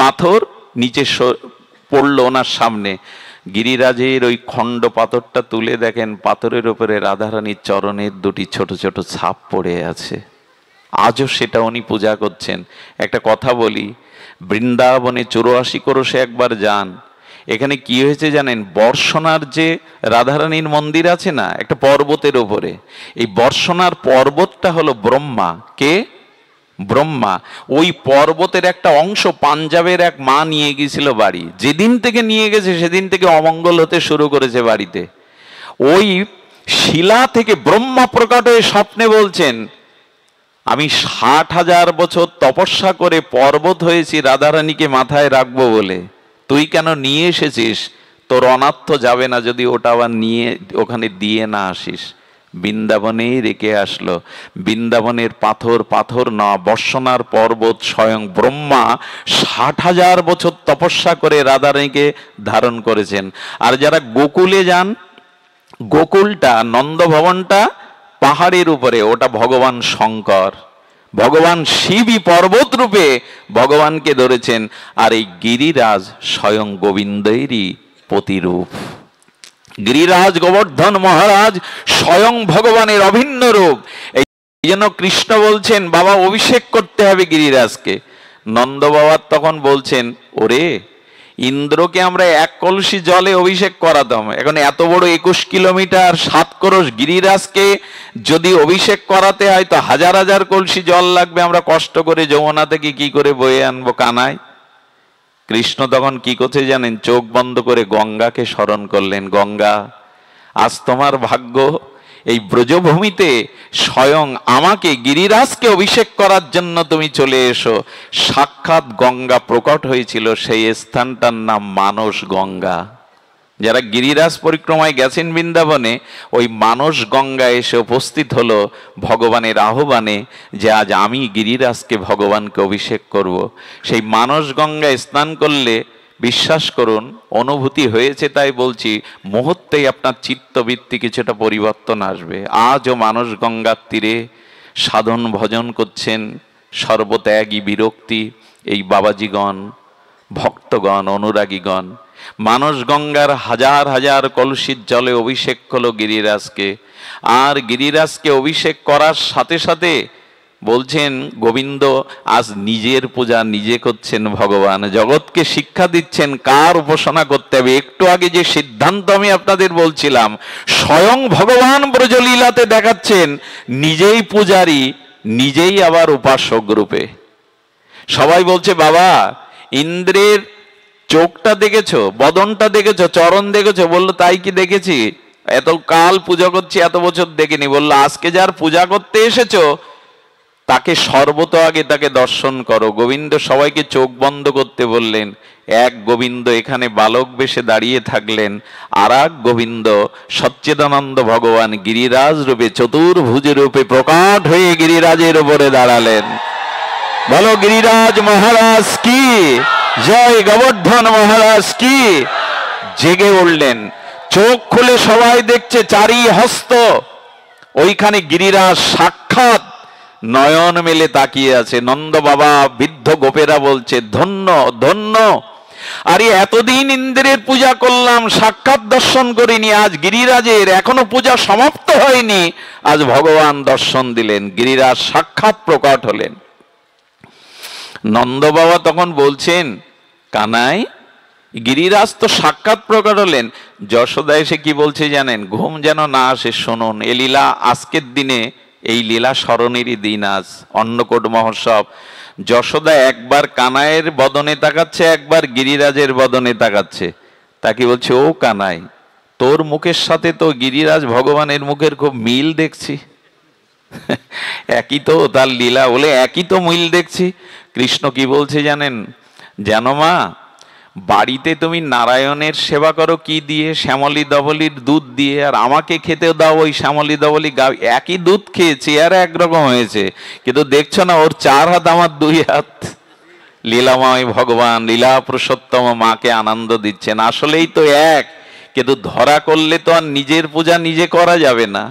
পাথর নিচে পড়লো ওনার সামনে। গিরিরাজের ওই খণ্ড পাথরটা তুলে দেখেন, পাথরের উপরে রাধারানীর চরণের 2টি ছোট ছোট ছাপ পড়ে আছে। আজও সেটা উনি পূজা করছেন। একটা কথা বলি, বৃন্দাবনে 84 ক্রোশে একবার যান। এখানে কি হয়েছে জানেন? বর্ষণার যে রাধারানীর মন্দির আছে না, একটা পর্বতের ওপরে, এই বর্ষণার পর্বতটা হলো ব্রহ্মা। কে? ব্রহ্মা। ওই পর্বতের একটা অংশ পাঞ্জাবের এক মা নিয়ে গিয়েছিল বাড়ি। যেদিন থেকে নিয়ে গেছে সেদিন থেকে অমঙ্গল হতে শুরু করেছে বাড়িতে। ওই শিলা থেকে ব্রহ্মা প্রকট হয়ে স্বপ্নে বলছেন, আমি 60,000 বছর তপস্যা করে পর্বত হয়েছি রাধারানীকে মাথায় রাখবো বলে, তুই কেন নিয়ে এসেছিস? তোর অনাথ যাবে না যদি ওটা আবার নিয়ে ওখানে দিয়ে না আসিস। বৃন্দাবনেই রেখে আসলো। বৃন্দাবনের পাথর পাথর না, বর্ষণার পর্বত স্বয়ং ব্রহ্মা 60,000 বছর তপস্যা করে রাধারানীকে ধারণ করেছেন। আর যারা গোকুলে যান, গোকুলটা, নন্দভবনটা পাহাড়ের উপরে, ওটা ভগবান শঙ্কর, ভগবান শিবই পর্বত রূপে ভগবানকে ধরেছেন। আর এই গিরিরাজ স্বয়ং গোবিন্দেরই প্রতিরূপ। গিরিরাজ গোবর্ধন মহারাজ স্বয়ং ভগবানের অভিন্ন রূপ। এই জন্য কৃষ্ণ বলছেন, বাবা অভিষেক করতে হবে গিরিরাজকে। নন্দ বাবা তখন বলছেন, ওরে, ইন্দ্রকে আমরা 1 কলসি জলে অভিষেক করাতাম, এখন এত বড় 21 কিলোমিটার 7 ক্রোশ গিরিরাজকে যদি অভিষেক করাতে হয় তো 1000 কলসি জল লাগবে। আমরা কষ্ট করে যমুনা থেকে কি করে বয়ে আনবো কানাই? কৃষ্ণ তখন কি করছে জানেন? চোখ বন্ধ করে গঙ্গাকে স্মরণ করলেন। গঙ্গা, আজ তোমার ভাগ্য এই ব্রজভূমিতে স্বয়ং আমাকে, গিরিরাজকে অভিষেক করার জন্য তুমি চলে এসো। সাক্ষাৎ গঙ্গা প্রকট হয়েছিল, সেই স্থানটার নাম মানস গঙ্গা। যারা গিরিরাজ পরিক্রমায় গেছেন বৃন্দাবনে, ওই মানস গঙ্গা এসে উপস্থিত হলো ভগবানের আহ্বানে যে আজ আমি গিরিরাজকে ভগবানকে অভিষেক করব। সেই মানস গঙ্গায় স্নান করলে বিশ্বাস করুন অনুভূতি হয়েছে, তাই বলছি, মুহূর্তেই আপনার চিত্তবৃত্তি কিছুটা পরিবর্তন আসবে। আজও মানস গঙ্গার তীরে সাধন ভজন করছেন সর্বত্যাগী বিরক্তি এই বাবাজিগণ, ভক্তগণ, অনুরাগীগণ। মানস গঙ্গার হাজার হাজার কলসির জলে অভিষেক হলো গিরিরাজকে। আর গিরিরাজকে অভিষেক করার সাথে সাথে বলছেন গোবিন্দ আজ নিজের পূজা নিজে করছেন ভগবান, জগৎকে শিক্ষা দিচ্ছেন কার উপাসনা করতে হবে। একটু আগে যে সিদ্ধান্ত আমি আপনাদের বলছিলাম, স্বয়ং ভগবান ব্রজলীলাতে দেখাচ্ছেন নিজেই পূজারী, নিজেই আবার উপাসক রূপে। সবাই বলছে বাবা ইন্দ্রের চোখটা দেখেছো, বদনটা দেখেছো, চরণ দেখেছো? বললো তাই কি দেখেছি, এত কাল পূজা করছি, এত বছর দেখিনি। বললো আজকে যার পূজা করতে এসেছো তাকে সর্বত আগে তাকে দর্শন করো। গোবিন্দ সবাইকে চোখ বন্ধ করতে বললেন। এক গোবিন্দ এখানে বালক বেশে দাঁড়িয়ে থাকলেন, আর এক গোবিন্দ সচ্চিদানন্দ ভগবান গিরিরাজ রূপে চতুর্ভুজ রূপে প্রকাট হয়ে গিরিরাজের উপরে দাঁড়ালেন। বলো গিরিরাজ মহারাজ কি জয়, গোবর্ধন মহারাজ কি। জেগে উঠলেন, চোখ খুলে সবাই দেখছে চারি হস্ত, ওইখানে গিরিরাজ সাক্ষাৎ নয়ন মেলে তাকিয়ে আছে। নন্দ বাবা বৃদ্ধ গোপেরা বলছে ধন্য ধন্য, আরে এতদিন ইন্দ্রের পূজা করলাম, সাক্ষাৎ দর্শন করিনি, আজ গিরিরাজের এখনো পূজা সমাপ্ত হয়নি, আজ ভগবান দর্শন দিলেন, গিরিরাজ সাক্ষাৎ প্রকট হলেন। নন্দ বাবা তখন বলছেন কানাই গিরিরাজ তো সাক্ষাৎ প্রকট হলেন। যশোদা এসে কি বলছে জানেন? ঘুম যেন না আসে, শুনুন এ লীলা আজকের দিনে, এই লীলা স্মরণেরই দিন আজ, অন্নকূট মহোৎসব। যশোদা একবার কানাইয়ের বদনে তাকাচ্ছে, একবার গিরিরাজের বদনে তাকাচ্ছে। তাকে বলছে ও কানাই, তোর মুখের সাথে তো গিরিরাজ ভগবানের মুখের খুব মিল দেখছি। একই তো তার লীলা, বলে একই তো মিল দেখছি। কৃষ্ণ কি বলছে জানেন? জানো মা, বাড়িতে তুমি নারায়ণের সেবা করো কি দিয়ে? শ্যামলী ধবলির দুধ দিয়ে, আর আমাকে খেতে দাও ওই শ্যামলী ধবলি গাও। একই দুধ খেয়েছি আর একরকম হয়েছে, কিন্তু দেখছো না ওর 4 হাত আমার 2 হাত। লীলাময় ভগবান লীলা পুরুষোত্তম মাকে আনন্দ দিচ্ছেন, আসলেই তো এক, কিন্তু ধরা করলে তো আর নিজের পূজা নিজে করা যাবে না।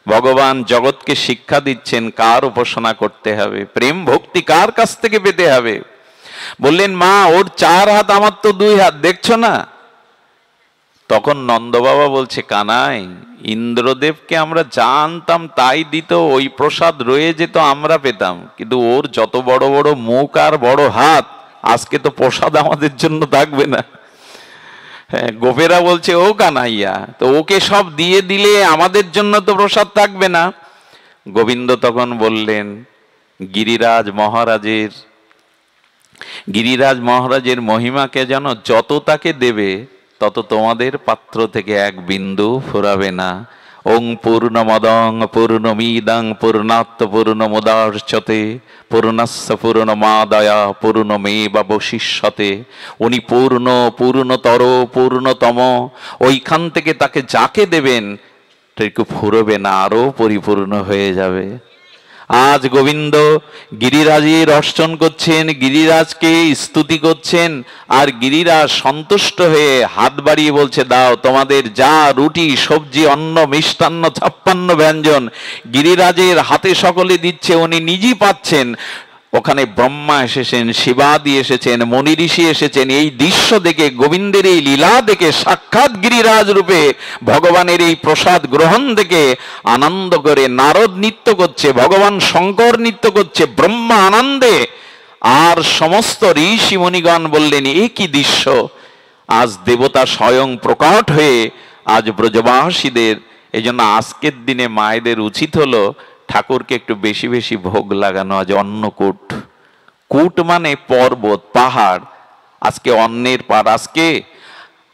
ভগবান জগৎকে শিক্ষা দিচ্ছেন কার উপাসনা করতে হবে, প্রেম ভক্তি কার কাছ থেকে পেতে হবে। বললেন মা ওর 4 হাত আমার তো 2 হাত, দেখছো না? তখন নন্দ বাবা বলছে কানাই, ইন্দ্রদেবকে আমরা জানতাম তাই দিত, ওই প্রসাদ রয়ে যেত আমরা পেতাম, কিন্তু ওর যত বড় বড় মুখ আর বড় হাত, আজকে তো প্রসাদ আমাদের জন্য থাকবে না। হ্যাঁ, গোপেরা বলছে ও কানাইয়া, তো ওকে সব দিয়ে দিলে আমাদের জন্য তো প্রসাদ থাকবে না। গোবিন্দ তখন বললেন গিরিরাজ মহারাজের মহিমাকে যেন যত তাকে দেবে তত তোমাদের পাত্র থেকে এক বিন্দু ফুরাবে না। ওং পূর্ণমদং পূর্ণমিদং পূর্ণাৎ পূর্ণমুদাচ্যতে পূর্ণস্য পূর্ণমাদায়া পূর্ণমেবাবশিষ্যতে। উনি পূর্ণ, পূর্ণতর, পূর্ণতম, ওইখান থেকে তাকে যাকে দেবেন একটু ফুরবে না, আরো পরিপূর্ণ হয়ে যাবে। আজ গোবিন্দ গিরিরাজের অর্চন করছেন, গিরিরাজকে স্তুতি করছেন, আর গিরিরাজ সন্তুষ্ট হয়ে হাত বাড়িয়ে বলছে দাও তোমাদের যা রুটি সবজি অন্ন মিষ্টান্ন 56 ব্যঞ্জন গিরিরাজের হাতে সকলে দিচ্ছে, উনি নিজেই পাচ্ছেন। ওখানে ব্রহ্মা এসেছেন, শিবাদি এসেছেন, মনি ঋষি এসেছেন। এই দৃশ্য দেখে, গোবিন্দের এই লীলা দেখে, সাক্ষাৎ গিরিরাজ রূপে ভগবানের এই প্রসাদ গ্রহণ দেখে আনন্দ করে নারদ নৃত্য করছে, ভগবান শঙ্কর নৃত্য করছে, ব্রহ্মা আনন্দে, আর সমস্ত ঋষি মুনিগণ বললেন এ কি দৃশ্য। আজ দেবতা স্বয়ং প্রকট হয়ে আজ ব্রজবাসীদের, এই জন্য আজকের দিনে মায়েদের উচিত হলো ঠাকুরকে একটু বেশি বেশি ভোগ লাগানো। আজ অন্নকূট, কূট মানে পর্বত পাহাড়, আজকে অন্নের পার,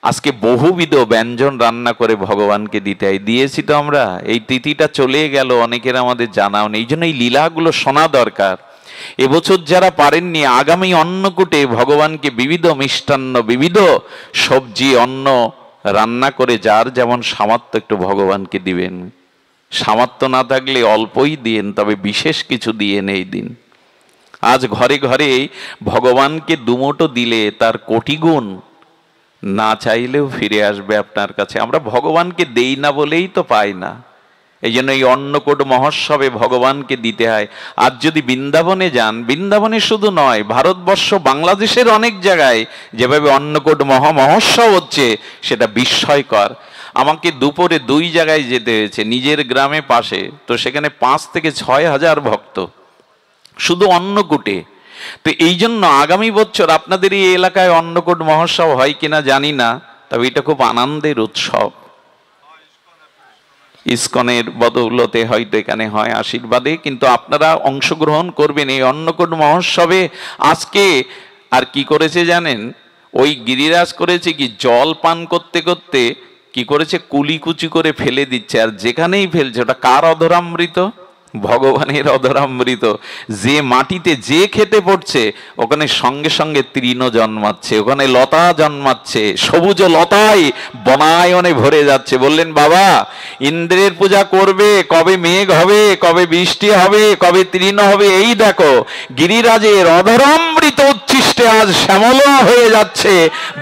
আজকে বহুবিধ ব্যঞ্জন রান্না করে ভগবানকে দিতে হয়। দিয়েছি তো আমরা, এই তিথিটা চলে গেল, অনেকের আমাদের জানাও নেই, এই জন্য এই লীলাগুলো শোনা দরকার। এবছর যারা পারেননি, আগামী অন্নকূটে ভগবানকে বিবিধ মিষ্টান্ন, বিবিধ সবজি অন্ন রান্না করে যার যেমন সামর্থ্য একটু ভগবানকে দিবেন। সামর্থ্য না থাকলে অল্পই দিন, তবে বিশেষ কিছু দিয়েন এই দিন। আজ ঘরে ঘরে ভগবানকে দুমুঠো দিলে তার কোটি গুণ না চাইলেও ফিরে আসবে আপনার কাছে। আমরা ভগবানকে দেই না বলেই তো পাই না। এই জন্য এই অন্নকূট মহোৎসবে ভগবানকে দিতে হয়। আজ যদি বৃন্দাবনে যান, বৃন্দাবনে শুধু নয়, ভারতবর্ষ বাংলাদেশের অনেক জায়গায় যেভাবে অন্নকূট মহোৎসব হচ্ছে সেটা বিস্ময়কর। আমাকে দুপুরে 2 জায়গায় যেতে হয়েছে, নিজের গ্রামে পাশে, তো সেখানে 5 থেকে 6 হাজার ভক্ত শুধু অন্নকূটে। তো এই জন্য আগামী বছর আপনাদের এই এলাকায় অন্নকূট মহোৎসব হয় কিনা জানি না, তবে এটা খুব আনন্দের উৎসব। ইসকনের বদৌলতে হয়তো এখানে হয় আশীর্বাদে, কিন্তু আপনারা অংশগ্রহণ করবেন এই অন্নকূট মহোৎসবে। আজকে আর কি করেছে জানেন? ওই গিরিরাজ করেছে কি, জল পান করতে করতে কি করেছে, কুলিকুচি করে ফেলে দিচ্ছে। আর যেখানেই ফেলছে ওটা কার অধরামৃত? ভগবানের অধরামৃত। যে মাটিতে যে খেতে পড়ছে ওখানে সঙ্গে সঙ্গে তৃণ জন্মাচ্ছে, ওখানে লতা জন্মাচ্ছে, সবুজ লতায় বনায়নে ভরে যাচ্ছে। বললেন বাবা, ইন্দ্রের পূজা করবে, কবে মেঘ হবে, কবে বৃষ্টি হবে, কবে তৃণ হবে, এই দেখো গিরিরাজের অধরামৃত উচ্ছিষ্টে আজ শ্যামলা হয়ে যাচ্ছে,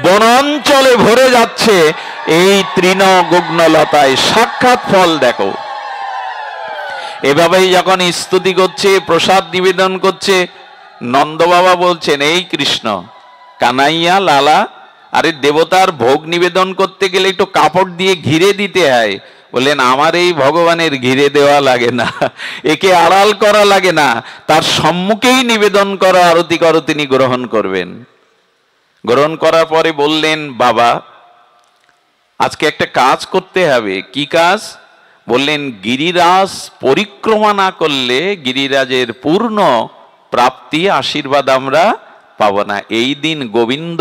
বনাঞ্চলে ভরে যাচ্ছে এই তৃণ গুগ্নলতায়। সাক্ষাৎ ফল দেখো। এভাবেই যখন স্তুতি করছে, প্রসাদ নিবেদন করছে, নন্দ বাবা বলছেন, এই কৃষ্ণ কানাইয়া লালা, আরে দেবতার ভোগ নিবেদন করতে গেলে একটু কাপড় দিয়ে ঘিরে দিতে হয়। বললেন আমার এই ভগবানের ঘিরে দেওয়া লাগে না, একে আড়াল করা লাগে না, তার সম্মুখেই নিবেদন করো, আরতি করো, তিনি গ্রহণ করবেন। গ্রহণ করার পরে বললেন, বাবা আজকে একটা কাজ করতে হবে। কি কাজ? বললেন গিরিরাজ পরিক্রমা না করলে গিরিরাজের পূর্ণ প্রাপ্তি আশীর্বাদ আমরা পাব না। এই দিন গোবিন্দ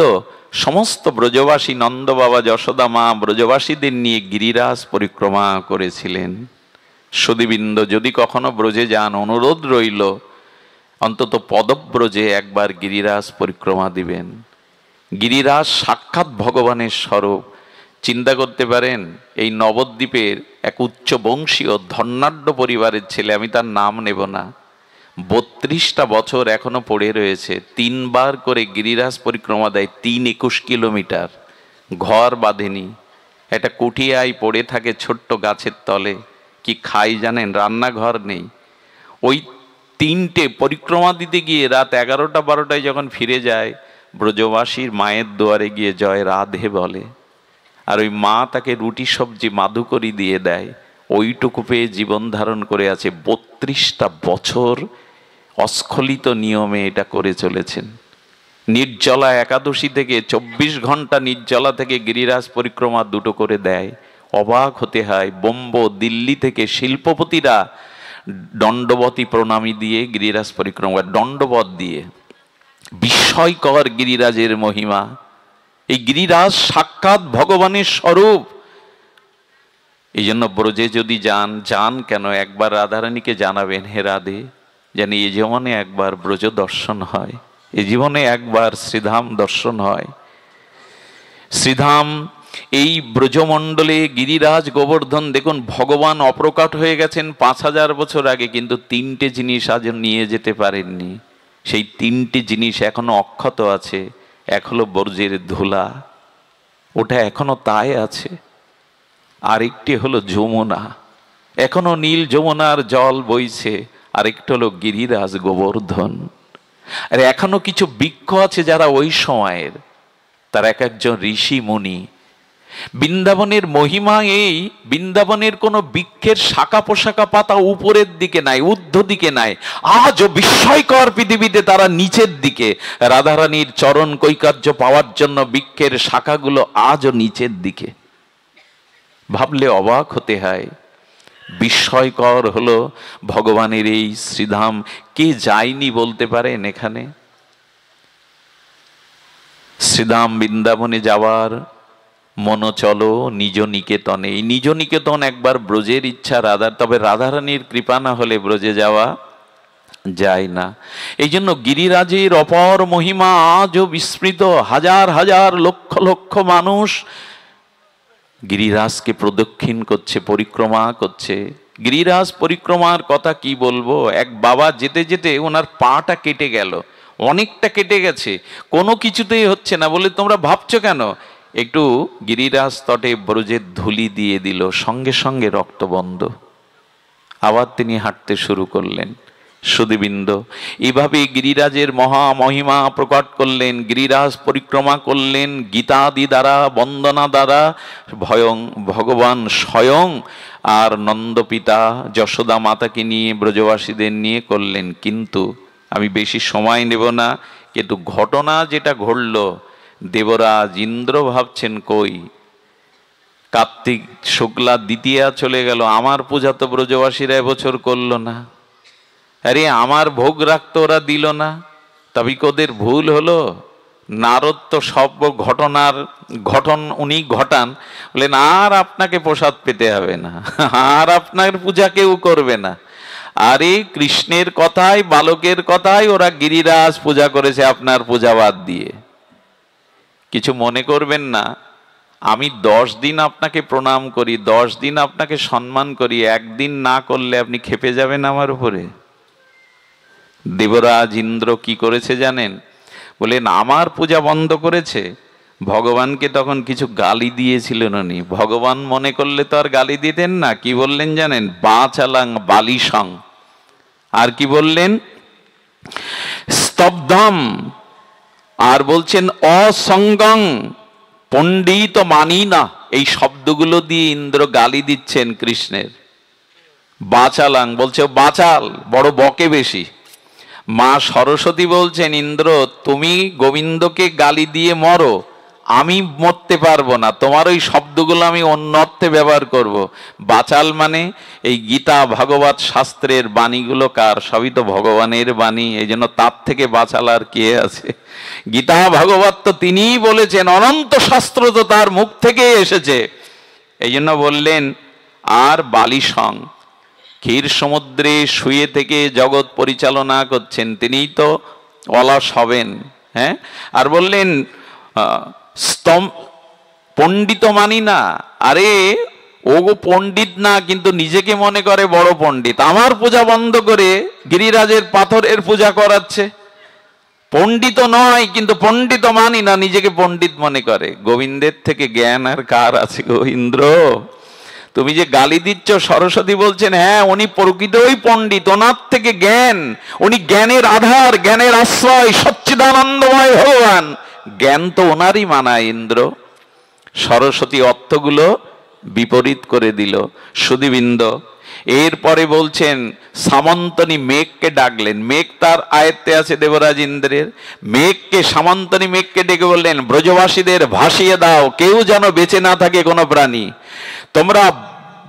সমস্ত ব্রজবাসী, নন্দ বাবা, যশোদা মা, ব্রজবাসীদের নিয়ে গিরিরাজ পরিক্রমা করেছিলেন। সুধীবৃন্দ যদি কখনো ব্রজে যান, অনুরোধ রইল অন্তত পদব্রজে একবার গিরিরাজ পরিক্রমা দিবেন। গিরিরাজ সাক্ষাৎ ভগবানের স্বরূপ। চিন্তা করতে পারেন, এই নবদ্বীপের এক উচ্চ বংশীয় ধর্নাঢ্য পরিবারের ছেলে, আমি তার নাম নেব না, 32টা বছর এখনো পড়ে রয়েছে, 3 বার করে গিরিরাজ পরিক্রমা দেয়, 3-21 কিলোমিটার। ঘর বাঁধেনি, একটা কুঠিয়ায় পড়ে থাকে ছোট্ট গাছের তলে। কি খাই জানেন? রান্নাঘর নেই। ওই 3টে পরিক্রমা দিতে গিয়ে রাত 11টা-12টায় যখন ফিরে যায়, ব্রজবাসীর মায়ের দুয়ারে গিয়ে জয় রাধে বলে, আর ওই মা তাকে রুটি সবজি মাধুকরী দিয়ে দেয়। ওইটুকু পেয়ে জীবন ধারণ করে আছে। 32টা বছর অস্খলিত নিয়মে এটা করে চলেছেন। নির্জলা একাদশী থেকে 24 ঘন্টা নির্জলা থেকে গিরিরাজ পরিক্রমা 2টো করে দেয়। অবাক হতে হয়। বোম্বে, দিল্লি থেকে শিল্পপতিরা দণ্ডবতী প্রণামী দিয়ে গিরিরাজ পরিক্রমা, দণ্ডবত দিয়ে। বিস্ময়কর গিরিরাজের মহিমা। এই গিরিরাজ সাক্ষাৎ ভগবানের স্বরূপ। এই জন্য ব্রজে যদি যান কেন, একবার রাধারানীকে জানাবেন, হে রাধে, যেন এই জীবনে একবার ব্রজ দর্শন হয়, এই জীবনে একবার শ্রীধাম দর্শন হয়। শ্রীধাম এই ব্রজমণ্ডলে গিরিরাজ গোবর্ধন, দেখুন ভগবান অপ্রকট হয়ে গেছেন 5000 বছর আগে, কিন্তু 3টে জিনিস আজ নিয়ে যেতে পারেননি। সেই 3টে জিনিস এখনো অক্ষত আছে। এক হলো ব্রজের ধুলা, ওটা এখনো তাই আছে। আরেকটি হলো যমুনা, এখনো নীল যমুনার জল বইছে। আরেকটা হলো গিরিরাজ গোবর্ধন। আর এখনো কিছু বৃক্ষ আছে যারা ওই সময়ের, তার এক একজন ঋষি মুনি। বৃন্দাবনের মহিমা এই, বৃন্দাবনের কোনো বৃক্ষের শাখা পোশাকা পাতা উপরের দিকে নাই, ঊর্ধ্ব দিকে নাই। আজও বিস্ময়কর পৃথিবীতে তারা নিচের দিকে। রাধারানীর চরণ কৈকার্য পাওয়ার জন্য বৃক্ষের শাখাগুলো আজও নিচের দিকে। ভাবলে অবাক হতে হয়। বিস্ময়কর হলো ভগবানের এই শ্রীধাম। কে যায়নি বলতে পারেন এখানে? শ্রীধাম বৃন্দাবনে যাওয়ার মন চলো নিজ নিকেতনে। এই নিজ নিকেতন একবার ব্রজের ইচ্ছা রাধার, তবে রাধারানীর কৃপা না হলে ব্রজে যাওয়া যায় না। এই জন্য গিরিরাজের অপর মহিমা আজও বিস্মৃত। হাজার হাজার লক্ষ লক্ষ মানুষ গিরিরাজকে প্রদক্ষিণ করছে, পরিক্রমা করছে। গিরিরাজ পরিক্রমার কথা কি বলবো, এক বাবা যেতে যেতে ওনার পাটা কেটে গেল, অনেকটা কেটে গেছে, কোনো কিছুতেই হচ্ছে না। বলে তোমরা ভাবছো কেন? একটু গিরিরাজ তটে ব্রজের ধুলি দিয়ে দিল, সঙ্গে সঙ্গে রক্ত বন্ধ। আবার তিনি হাঁটতে শুরু করলেন। সুধীবৃন্দ, এভাবে গিরিরাজের মহা মহিমা প্রকট করলেন, গিরিরাজ পরিক্রমা করলেন গীতাদি দ্বারা, বন্দনা দ্বারা। ভগবান স্বয়ং আর নন্দপিতা যশোদা মাতাকে নিয়ে, ব্রজবাসীদের নিয়ে করলেন। কিন্তু আমি বেশি সময় নেব না, কিন্তু ঘটনা যেটা ঘটল, দেবরাজ ইন্দ্র ভাবছেন কই, কার্তিক শুক্লা দ্বিতীয়া চলে গেল, আমার পূজা তো ব্রজবাসীরা এবছর করলো না, আরে আমার ভোগ রাখতো ওরা দিল না, তবে ওদের ভুল হলো? নারদ তো সব ঘটন উনি ঘটান, বলেন আর আপনাকে প্রসাদ পেতে হবে না, আর আপনার পূজা কেউ করবে না। আরে কৃষ্ণের কথায়, বালকের কথায় ওরা গিরিরাজ পূজা করেছে আপনার পূজা বাদ দিয়ে। কিছু মনে করবেন না, আমি 10 দিন আপনাকে প্রণাম করি, 10 দিন আপনাকে সম্মান করি, একদিন না করলে আপনি খেপে যাবেন আমার উপরে। দেবরাজ ইন্দ্র কি করেছে জানেন? বলেন আমার পূজা বন্ধ করেছে। ভগবানকে তখন কিছু গালি দিয়েছিলেন উনি, ভগবান মনে করলে তো আর গালি দিতেন না। কি বললেন জানেন? বাচালাং বালিসং, আর কি বললেন? স্তব্ধম, আর বলছেন অসঙ্গং পণ্ডিত মানি না। এই শব্দগুলো দিয়ে ইন্দ্র গালি দিচ্ছেন কৃষ্ণের। বাচালাং বলছে বাচাল, বড় বকে বেশি। মা সরস্বতী বলছেন ইন্দ্র তুমি গোবিন্দকে গালি দিয়ে মরো, আমি মরতে পারবো না, তোমার ওই শব্দগুলো আমি অন্য অর্থে ব্যবহার করব। বাচাল মানে এই গীতা ভাগবত শাস্ত্রের বাণীগুলো কার? সবই তো ভগবানের বাণী, এই জন্য তার থেকে বাচাল আর কে আছে? গীতা ভাগবত তো তিনিই বলেছেন, অনন্ত শাস্ত্র তো তার মুখ থেকে এসেছে। এই জন্য বললেন আর বালিসং, ক্ষীর সমুদ্রে শুয়ে থেকে জগৎ পরিচালনা করছেন, তিনিই তো অলস হবেন। হ্যাঁ, আর বললেন পণ্ডিত মানি না। আরে ও গো পণ্ডিত না, কিন্তু নিজেকে মনে করে বড় পণ্ডিত, আমার পূজা বন্ধ করে গিরিরাজের পাথরের পূজা করাচ্ছে। পণ্ডিত নয়, কিন্তু পণ্ডিত মানি না, নিজেকে পণ্ডিত মনে করে। গোবিন্দের থেকে জ্ঞান আর কার আছে গো ইন্দ্র? তুমি যে গালি দিচ্ছ, সরস্বতী বলছেন হ্যাঁ উনি প্রকৃতই পণ্ডিত, ওনার থেকে জ্ঞান, উনি জ্ঞানের আধার, জ্ঞানের আশ্রয়, সচ্চিদানন্দময় ভগবান, জ্ঞান তো ওনারই মানায় ইন্দ্র। সরস্বতী অর্থগুলো বিপরীত করে দিল। সুধীবৃন্দ, এরপরে বলছেন সামন্তনী মেঘকে ডাকলেন, মেঘ তার আয়ত্তে আছে দেবরাজ ইন্দ্রের। মেঘকে, সামন্তনী মেঘকে ডেকে বললেন ব্রজবাসীদের ভাসিয়ে দাও, কেউ যেন বেঁচে না থাকে কোনো প্রাণী, তোমরা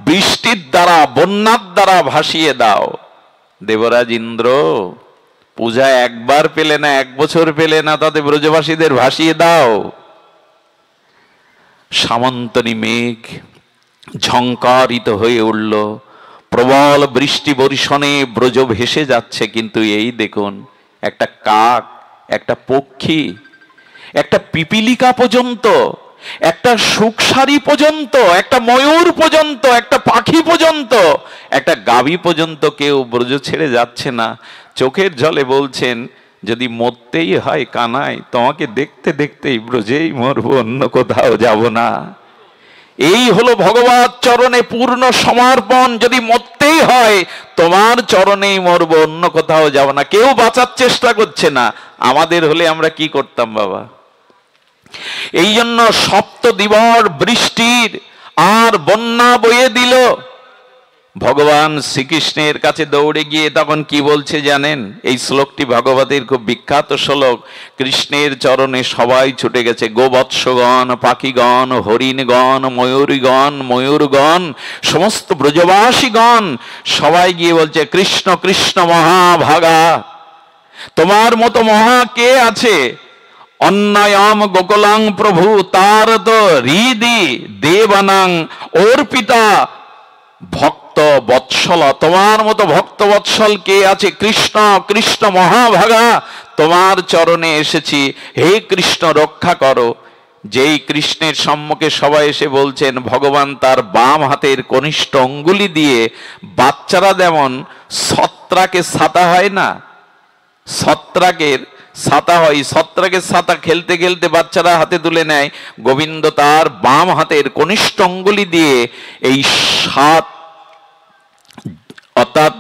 বৃষ্টির দ্বারা, বন্যার দ্বারা ভাসিয়ে দাও। দেবরাজ ইন্দ্র পূজা একবার পেলে না, 1 বছর পেলে না, তাতে ব্রজবাসীদের ভাসিয়ে দাও। সামন্তনী মেঘ ঝঙ্কারিত হয়ে উঠল, প্রবল বৃষ্টি বর্ষণে ব্রজ ভেসে যাচ্ছে। কিন্তু এই দেখুন, একটা কাক, একটা পক্ষী, একটা পিপিলিকা পর্যন্ত, একটা সুখসারি পর্যন্ত, একটা ময়ূর পর্যন্ত, একটা পাখি পর্যন্ত, একটা গাভী পর্যন্ত কেউ ব্রজ ছেড়ে যাচ্ছে না। চোখের জলে বলছেন যদি মরতেই হয় কানাই, তোমাকে দেখতে দেখতেই ব্রজেই মরবো, অন্য কোথাও যাব না। এই হলো ভগবত চরণে পূর্ণ সমর্পণ। যদি মরতেই হয় তোমার চরণেই মরবো, অন্য কোথাও যাব না। কেউ বাঁচার চেষ্টা করছে না। আমাদের হলে আমরা কি করতাম বাবা? এই জন্য সপ্তদিবর বৃষ্টির আর বন্যা বয়ে দিল। ভগবান শ্রীকৃষ্ণের কাছে দৌড়ে গিয়ে তখন কি বলছে জানেন? এই শ্লোকটি ভাগবতের খুব বিখ্যাত শ্লোক। কৃষ্ণের চরণে সবাই ছুটে গেছে, গোবৎসগণ, পাখিগণ, হরিণগণ, ময়ূরগণ, সমস্ত ব্রজবাসীগণ সবাই গিয়ে বলছে কৃষ্ণ কৃষ্ণ মহাভাগা, তোমার মতো মহা কে আছে? অন্নয়ম গোকুলাং প্রভু তার তো হৃদি দেবানাং অর্পিতা ভক্ত বৎসল, তোমার মতো ভক্ত বৎসল কে আছে? কৃষ্ণ কৃষ্ণ মহাভাগা, তোমার চরণে এসেছি, হে কৃষ্ণ রক্ষা করো। যেই কৃষ্ণের সম্মুখে সবাই এসে বলছেন ভগবান তার বাম হাতের কনিষ্ঠ অঙ্গুলি দিয়ে বাচ্চারা যেমন ছত্রাকে ছাতা হয় না, ছত্রাকের ছাতা হয়, ছত্রাকের ছাতা খেলতে খেলতে বাচ্চারা হাতে তুলে নেয়, গোবিন্দ তার বাম হাতের কনিষ্ঠ অঙ্গুলি দিয়ে এই 7 অর্থাৎ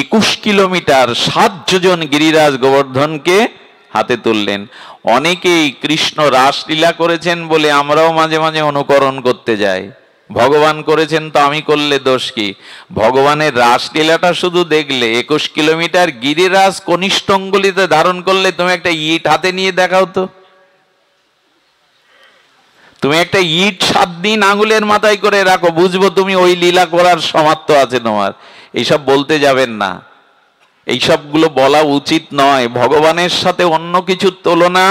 21 কিলোমিটার 7 যোজন গিরিরাজ গোবর্ধনকে হাতে তুললেন। অনেকেই কৃষ্ণ রাসলীলা করেছেন বলে আমরাও মাঝে মাঝে অনুকরণ করতে যাই, ভগবান করেছেন তো আমি করলে দোষ কি? ভগবানের রাসলীলাটা শুধু দেখলে 21 কিলোমিটার গিরিরাজ কনিষ্ঠ অঙ্গুলিতে ধারণ করলে তুমি একটা ইট হাতে নিয়ে দেখাও তো, তুমি একটা ইট 7 দিন আঙুলের মাথায় করে রাখো, বুঝবো তুমি ওই লীলা করার সামর্থ্য আছে তোমার। এইসব বলতে যাবেন না, এইসবগুলো বলা উচিত নয়। ভগবানের সাথে অন্য কিছুর তুলনা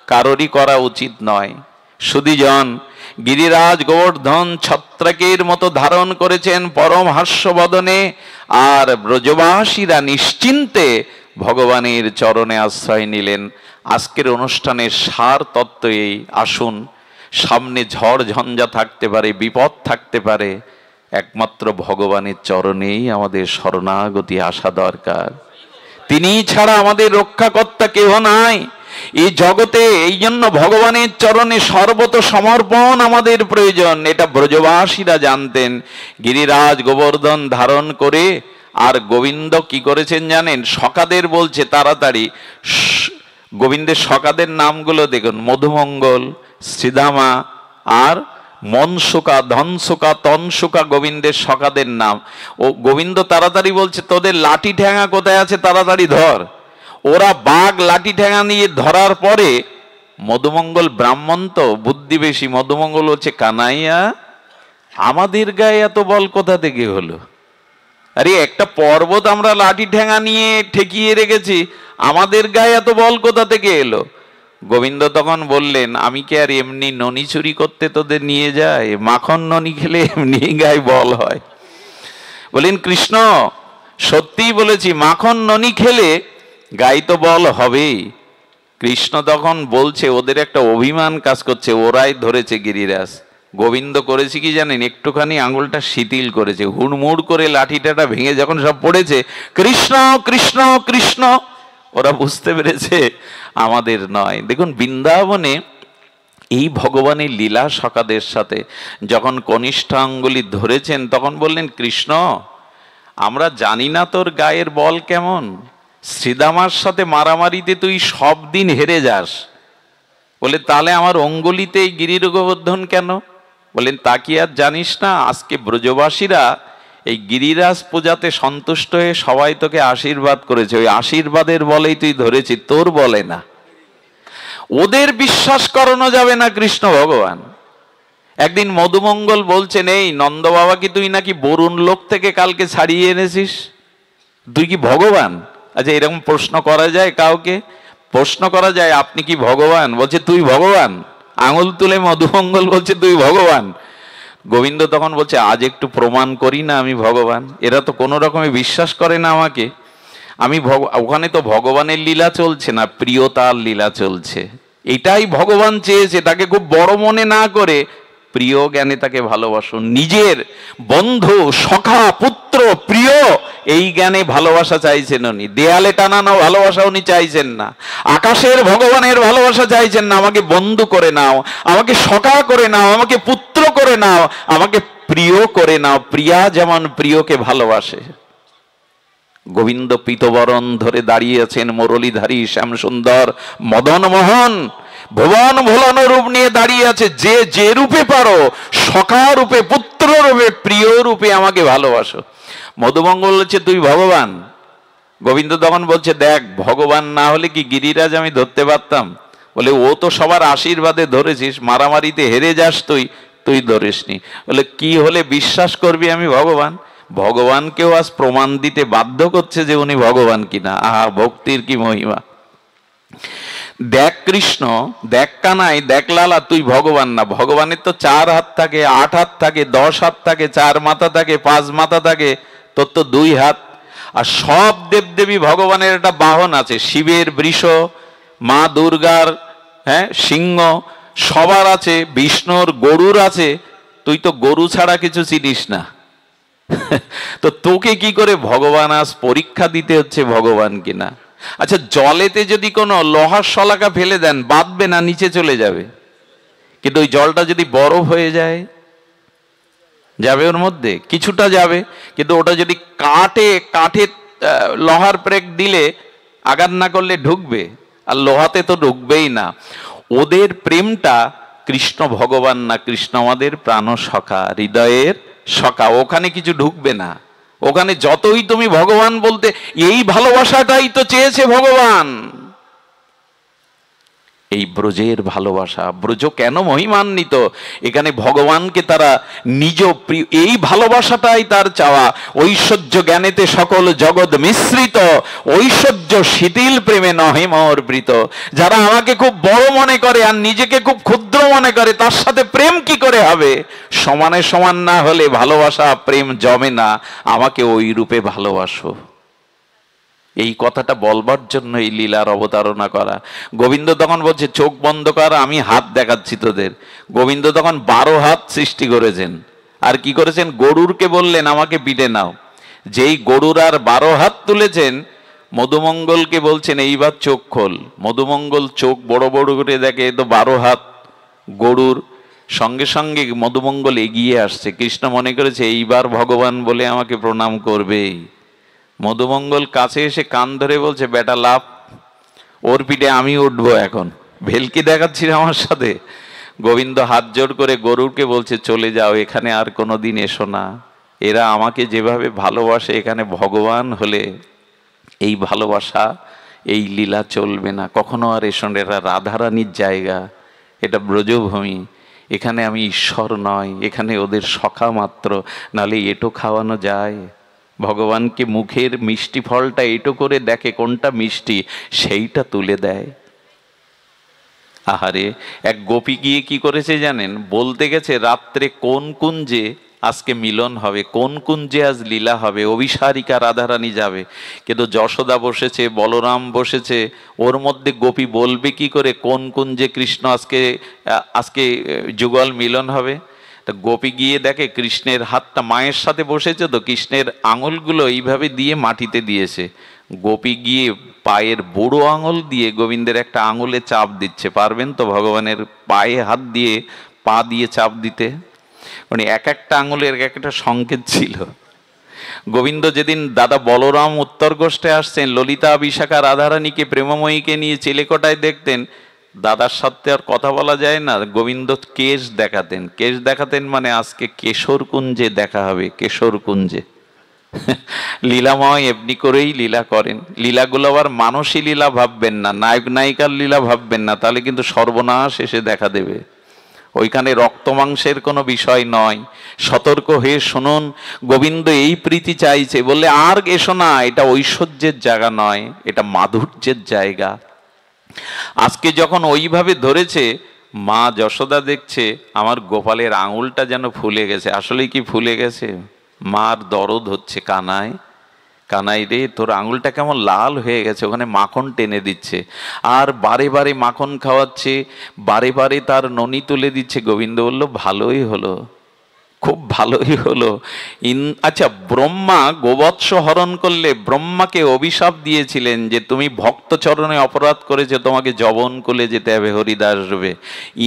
কারোরই করা উচিত নয়। সুধীজন, গিরিরাজ গোবর্ধন ছত্রাকের মতো ধারণ করেছেন পরম হাস্যবদনে, আর ব্রজবাসীরা নিশ্চিন্তে ভগবানের চরণে আশ্রয় নিলেন। আজকের অনুষ্ঠানের সার তত্ত্ব এই, আসুন, সামনে ঝড় ঝঞ্ঝা থাকতে পারে, বিপদ থাকতে পারে, একমাত্র ভগবানের চরণেই আমাদের শরণাগতি আসা দরকার। তিনি ছাড়া আমাদের রক্ষাকর্তা কেহ নাই এই জগতে। এই জন্য ভগবানের চরণে সর্বত সমর্পণ আমাদের প্রয়োজন, এটা ব্রজবাসীরা জানতেন। গিরিরাজ গোবর্ধন ধারণ করে আর গোবিন্দ কি করেছেন জানেন? সখাদের বলছে তাড়াতাড়ি, গোবিন্দের সখাদের নামগুলো দেখুন, মধুমঙ্গল, শ্রীদামা আর মনসুকা, ধনসুকা, তনসুকা গোবিন্দের সখাদের নাম। ও গোবিন্দ তাড়াতাড়ি বলছে তোদের লাঠি ঠ্যাঙা কোথায় আছে, তাড়াতাড়ি ধর। ওরা বাঘ লাঠি ঠ্যাঙা নিয়ে ধরার পরে মধুমঙ্গল ব্রাহ্মণ তো বুদ্ধি বেশি, মধুমঙ্গল হচ্ছে কানাইয়া আমাদের গায়ে এত বল কোথা থেকে হলো? আরে একটা পর্বত আমরা লাঠি ঠ্যাঙা নিয়ে ঠেকিয়ে রেখেছি, আমাদের গায়ে এত বল কোথা থেকে এলো? গোবিন্দ তখন বললেন আমি কি আর এমনি ননি চুরি করতে তোদের নিয়ে যাই? মাখন ননি খেলে এমনি গায়ে বল হয়? বলেন কৃষ্ণ সত্যিই বলেছি, মাখন ননি খেলে গায়ে তো বল হবেই। কৃষ্ণ তখন বলছে ওদের একটা অভিমান কাজ করছে, ওরাই ধরেছে গিরিরাজ। গোবিন্দ করেছে কি জানেন? একটুখানি আঙুলটা শিথিল করেছে, হুড়মুড় করে লাঠিটা ভেঙে যখন সব পড়েছে কৃষ্ণ কৃষ্ণ কৃষ্ণ, ওরা বুঝতে পেরেছে আমাদের নয়। দেখুন বৃন্দাবনে এই ভগবানের লীলা সখাদের সাথে যখন কনিষ্ঠাঙ্গুলি ধরেছেন তখন বললেন কৃষ্ণ আমরা জানি না তোর গায়ের বল কেমন, শ্রীদামার সাথে মারামারিতে তুই সব দিন হেরে যাস, বলে তাহলে আমার অঙ্গুলিতে এই গিরির গোবর্ধন কেন? বলেন তা কি আর জানিস না, আজকে ব্রজবাসীরা এই গিরিরাজ পূজাতে সন্তুষ্ট হয়ে সবাই তোকে আশীর্বাদ করেছে, ওই আশীর্বাদের বলেই তুই ধরেছি, তোর বলে না। ওদের বিশ্বাস করানো যাবে না কৃষ্ণ ভগবান। একদিন মধুমঙ্গল বলছেন এই নন্দ বাবা কি তুই নাকি বরুণ লোক থেকে কালকে ছাড়িয়ে এনেছিস, তুই কি ভগবান? আচ্ছা এরকম প্রশ্ন করা যায় কাউকে? প্রশ্ন করা যায় আপনি কি ভগবান? বলছে তুই ভগবান। আঙুল তুলে মধুমঙ্গল বলছে তুই ভগবান। গোবিন্দ তখন বলছে আজ একটু প্রমাণ করি না আমি ভগবান। এরা তো কোনো রকমে বিশ্বাস করে না আমাকে। আমি ওখানে তো ভগবানের লীলা চলছে না, প্রিয়তার লীলা চলছে। এটাই ভগবান চেয়েছে, তাকে খুব বড় মনে না করে প্রিয় জ্ঞানে তাকে ভালোবাসুন। নিজের বন্ধু সখা পুত্র প্রিয় এই জ্ঞানে ভালোবাসা চাইছেন উনি। দেয়ালে টানানো ভালোবাসা উনি চাইছেন না, আকাশের ভগবানের ভালোবাসা চাইছেন না। আমাকে বন্ধু করে নাও, আমাকে সখা করে নাও, আমাকে পুত্র করে নাও, আমাকে প্রিয় করে নাও। প্রিয়া যেমন প্রিয়কে ভালোবাসে। গোবিন্দ পীতবরণ ধরে দাঁড়িয়ে আছেন, মুরলীধারী শ্যাম সুন্দর মদন মোহন ভুবন ভোলান রূপ নিয়ে দাঁড়িয়ে আছে। যে যে রূপে পারো, সখা রূপে, পুত্র রূপে, প্রিয় রূপে আমাকে ভালোবাসো। মধুমঙ্গল বলছে তুই ভগবান। গোবিন্দ তখন বলছে দেখ ভগবান না হলে কি গিরিরাজ আমি ধরতে পারতাম? বলে ও তো সবার আশীর্বাদে ধরেছিস, মারামারিতে হেরে যাস তুই, তুই ধরিসনি। বলে কি হলে বিশ্বাস করবি আমি ভগবান? ভগবানকেও আজ প্রমাণ দিতে বাধ্য করছে যে উনি ভগবান কিনা। আহা ভক্তির কি মহিমা! দেখ কৃষ্ণ, দেখ কানাই, দেখ লালা, তুই ভগবান না। ভগবানের তো 4 হাত থাকে, 8 হাত থাকে, 10 হাত থাকে, 4 মাথা থাকে, 5 মাথা থাকে, তোর তো 2 হাত। আর সব দেবদেবী ভগবানের একটা বাহন আছে, শিবের বৃষ, মা দুর্গার সিংহ, সবার আছে, বিষ্ণুর গরুর আছে, তুই তো গরু ছাড়া কিছু চিনিস না। তো তোকে কি করে ভগবান আজ পরীক্ষা দিতে হচ্ছে ভগবান কিনা। আচ্ছা, জলেতে যদি কোনো লোহার শলাকা ফেলে দেন, বাঁধবে না, নিচে চলে যাবে। কিন্তু ওই জলটা যদি বরফ হয়ে যায়, যাবে ওর মধ্যে কিছুটা যাবে, কিন্তু ওটা যদি কাঠে লোহার প্রেক দিলে আঘাত না করলে ঢুকবে, আর লোহাতে তো ঢুকবেই না। ওদের প্রেমটা কৃষ্ণ ভগবান না, কৃষ্ণ আমাদের প্রাণ সখা, হৃদয়ের সখা, ওখানে কিছু ঢুকবে না। ওখানে যতই তুমি ভগবান বলতে, এই ভালোবাসাটাই তো চেয়েছে ভগবান, এই ব্রজের ভালোবাসা। ব্রজ কেন মহিমান্বিত, এখানে ভগবানকে তারা নিজ প্রিয়, এই ভালোবাসাটাই তার চাওয়া। ঐশ্বর্য জ্ঞানেতে সকল জগৎ মিশ্রিত, ঐশ্বর্য শিথিল প্রেমে নহে মোর বৃত। যারা আমাকে খুব বড় মনে করে আর নিজেকে খুব ক্ষুদ্র মনে করে, তার সাথে প্রেম কি করে হবে? সমানে সমান না হলে ভালোবাসা প্রেম জমে না। আমাকে ওই রূপে ভালোবাসো, এই কথাটা বলবার জন্য এই লীলার অবতারণা করা। গোবিন্দ তখন বলছে, চোখ বন্ধ কর, আমি হাত দেখাচ্ছি তোদের। গোবিন্দ তখন 12 হাত সৃষ্টি করেছেন। আর কি করেছেন? গরুরকে বললেন, আমাকে পিঠে নাও। যেই গরুর আর 12 হাত তুলেছেন, মধুমঙ্গলকে বলছেন, এইবার চোখ খোল। মধুমঙ্গল চোখ বড় বড় করে দেখে, তো 12 হাত গরুর। সঙ্গে সঙ্গে মধুমঙ্গল এগিয়ে আসছে। কৃষ্ণ মনে করেছে এইবার ভগবান বলে আমাকে প্রণাম করবেই। মধুমঙ্গল কাছে এসে কান ধরে বলছে, বেটা লাভ, ওর পিঠে আমি উঠবো এখন, ভেলকি দেখাচ্ছিস আমার সাথে। গোবিন্দ হাত জোর করে গরুরকে বলছে, চলে যাও, এখানে আর কোনোদিন এসো না। এরা আমাকে যেভাবে ভালোবাসে, এখানে ভগবান হলে এই ভালোবাসা, এই লীলা চলবে না, কখনো আর এসো না। এরা রাধারানীর জায়গা, এটা ব্রজভূমি, এখানে আমি ঈশ্বর নয়, এখানে ওদের সখা মাত্র। নালে এটো খাওয়ানো যায়? ভগবানকে মুখের মিষ্টি ফলটা এটো করে দেখে কোনটা মিষ্টি, সেইটা তুলে দেয়। আহারে, এক গোপী গিয়ে কি করেছে জানেন? বলতে গেছে রাত্রে কোন কুঞ্জে আজকে মিলন হবে, কোন কুঞ্জে আজ লীলা হবে, অভিসারিকা রাধারানী যাবে। কিন্তু যশোদা বসেছে, বলরাম বসেছে, ওর মধ্যে গোপী বলবে কি করে কোন কুঞ্জে কৃষ্ণ আজকে যুগল মিলন হবে? তা গোপী গিয়ে দেখে কৃষ্ণের হাতটা, মায়ের সাথে বসেছে তো, কৃষ্ণের আঙুলগুলো এইভাবে দিয়ে মাটিতে দিয়েছে। গোপী গিয়ে পায়ের বুড়ো আঙুল দিয়ে গোবিন্দের একটা আঙুলে চাপ দিচ্ছে। পারবেন তো ভগবানের পায়ে হাত দিয়ে, পা দিয়ে চাপ দিতে? মানে এক একটা আঙুলের এক একটা সংকেত ছিল। গোবিন্দ যেদিন দাদা বলরাম উত্তর গোষ্ঠে আসছেন, ললিতা বিশাখা রাধারানীকে প্রেমময়ীকে নিয়ে চিলেকোঠায় দেখতেন, দাদার সাথে আর কথা বলা যায় না। গোবিন্দ কেশ দেখাতেন। কেশ দেখাতেন মানে আজকে কেশর কুঞ্জে দেখা হবে, কেশর কুঞ্জে। লীলাময় এমনি করেই লীলা করেন। লীলাগুলো আবার মানসী লীলা ভাববেন না, নায়ক নায়িকার লীলা ভাববেন না, তাহলে কিন্তু সর্বনাশ এসে দেখা দেবে। ওইখানে রক্ত মাংসের কোনো বিষয় নয়। সতর্ক হয়ে শুনুন, গোবিন্দ এই প্রীতি চাইছে, বললে আর এসো না, এটা ঐশ্বর্যের জায়গা নয়, এটা মাধুর্যের জায়গা। আজকে যখন ওইভাবে ধরেছে, মা যশোদা দেখছে আমার গোপালের আঙুলটা যেন ফুলে গেছে। আসলে কি ফুলে গেছে? মার দরদ হচ্ছে, কানাই কানাই রে, তোর আঙুলটা কেমন লাল হয়ে গেছে। ওখানে মাখন টেনে দিচ্ছে, আর বারে বারে মাখন খাওয়াচ্ছে, বারে বারে তার ননি তুলে দিচ্ছে। গোবিন্দ বলল, ভালোই হলো, খুব ভালোই হলো। আচ্ছা, ব্রহ্মা গোবৎস হরণ করলে ব্রহ্মাকে অভিশাপ দিয়েছিলেন যে তুমি ভক্ত চরণে অপরাধ করেছো, তোমাকে যবন কোলে যেতে হবে, হরিদাস রূপে।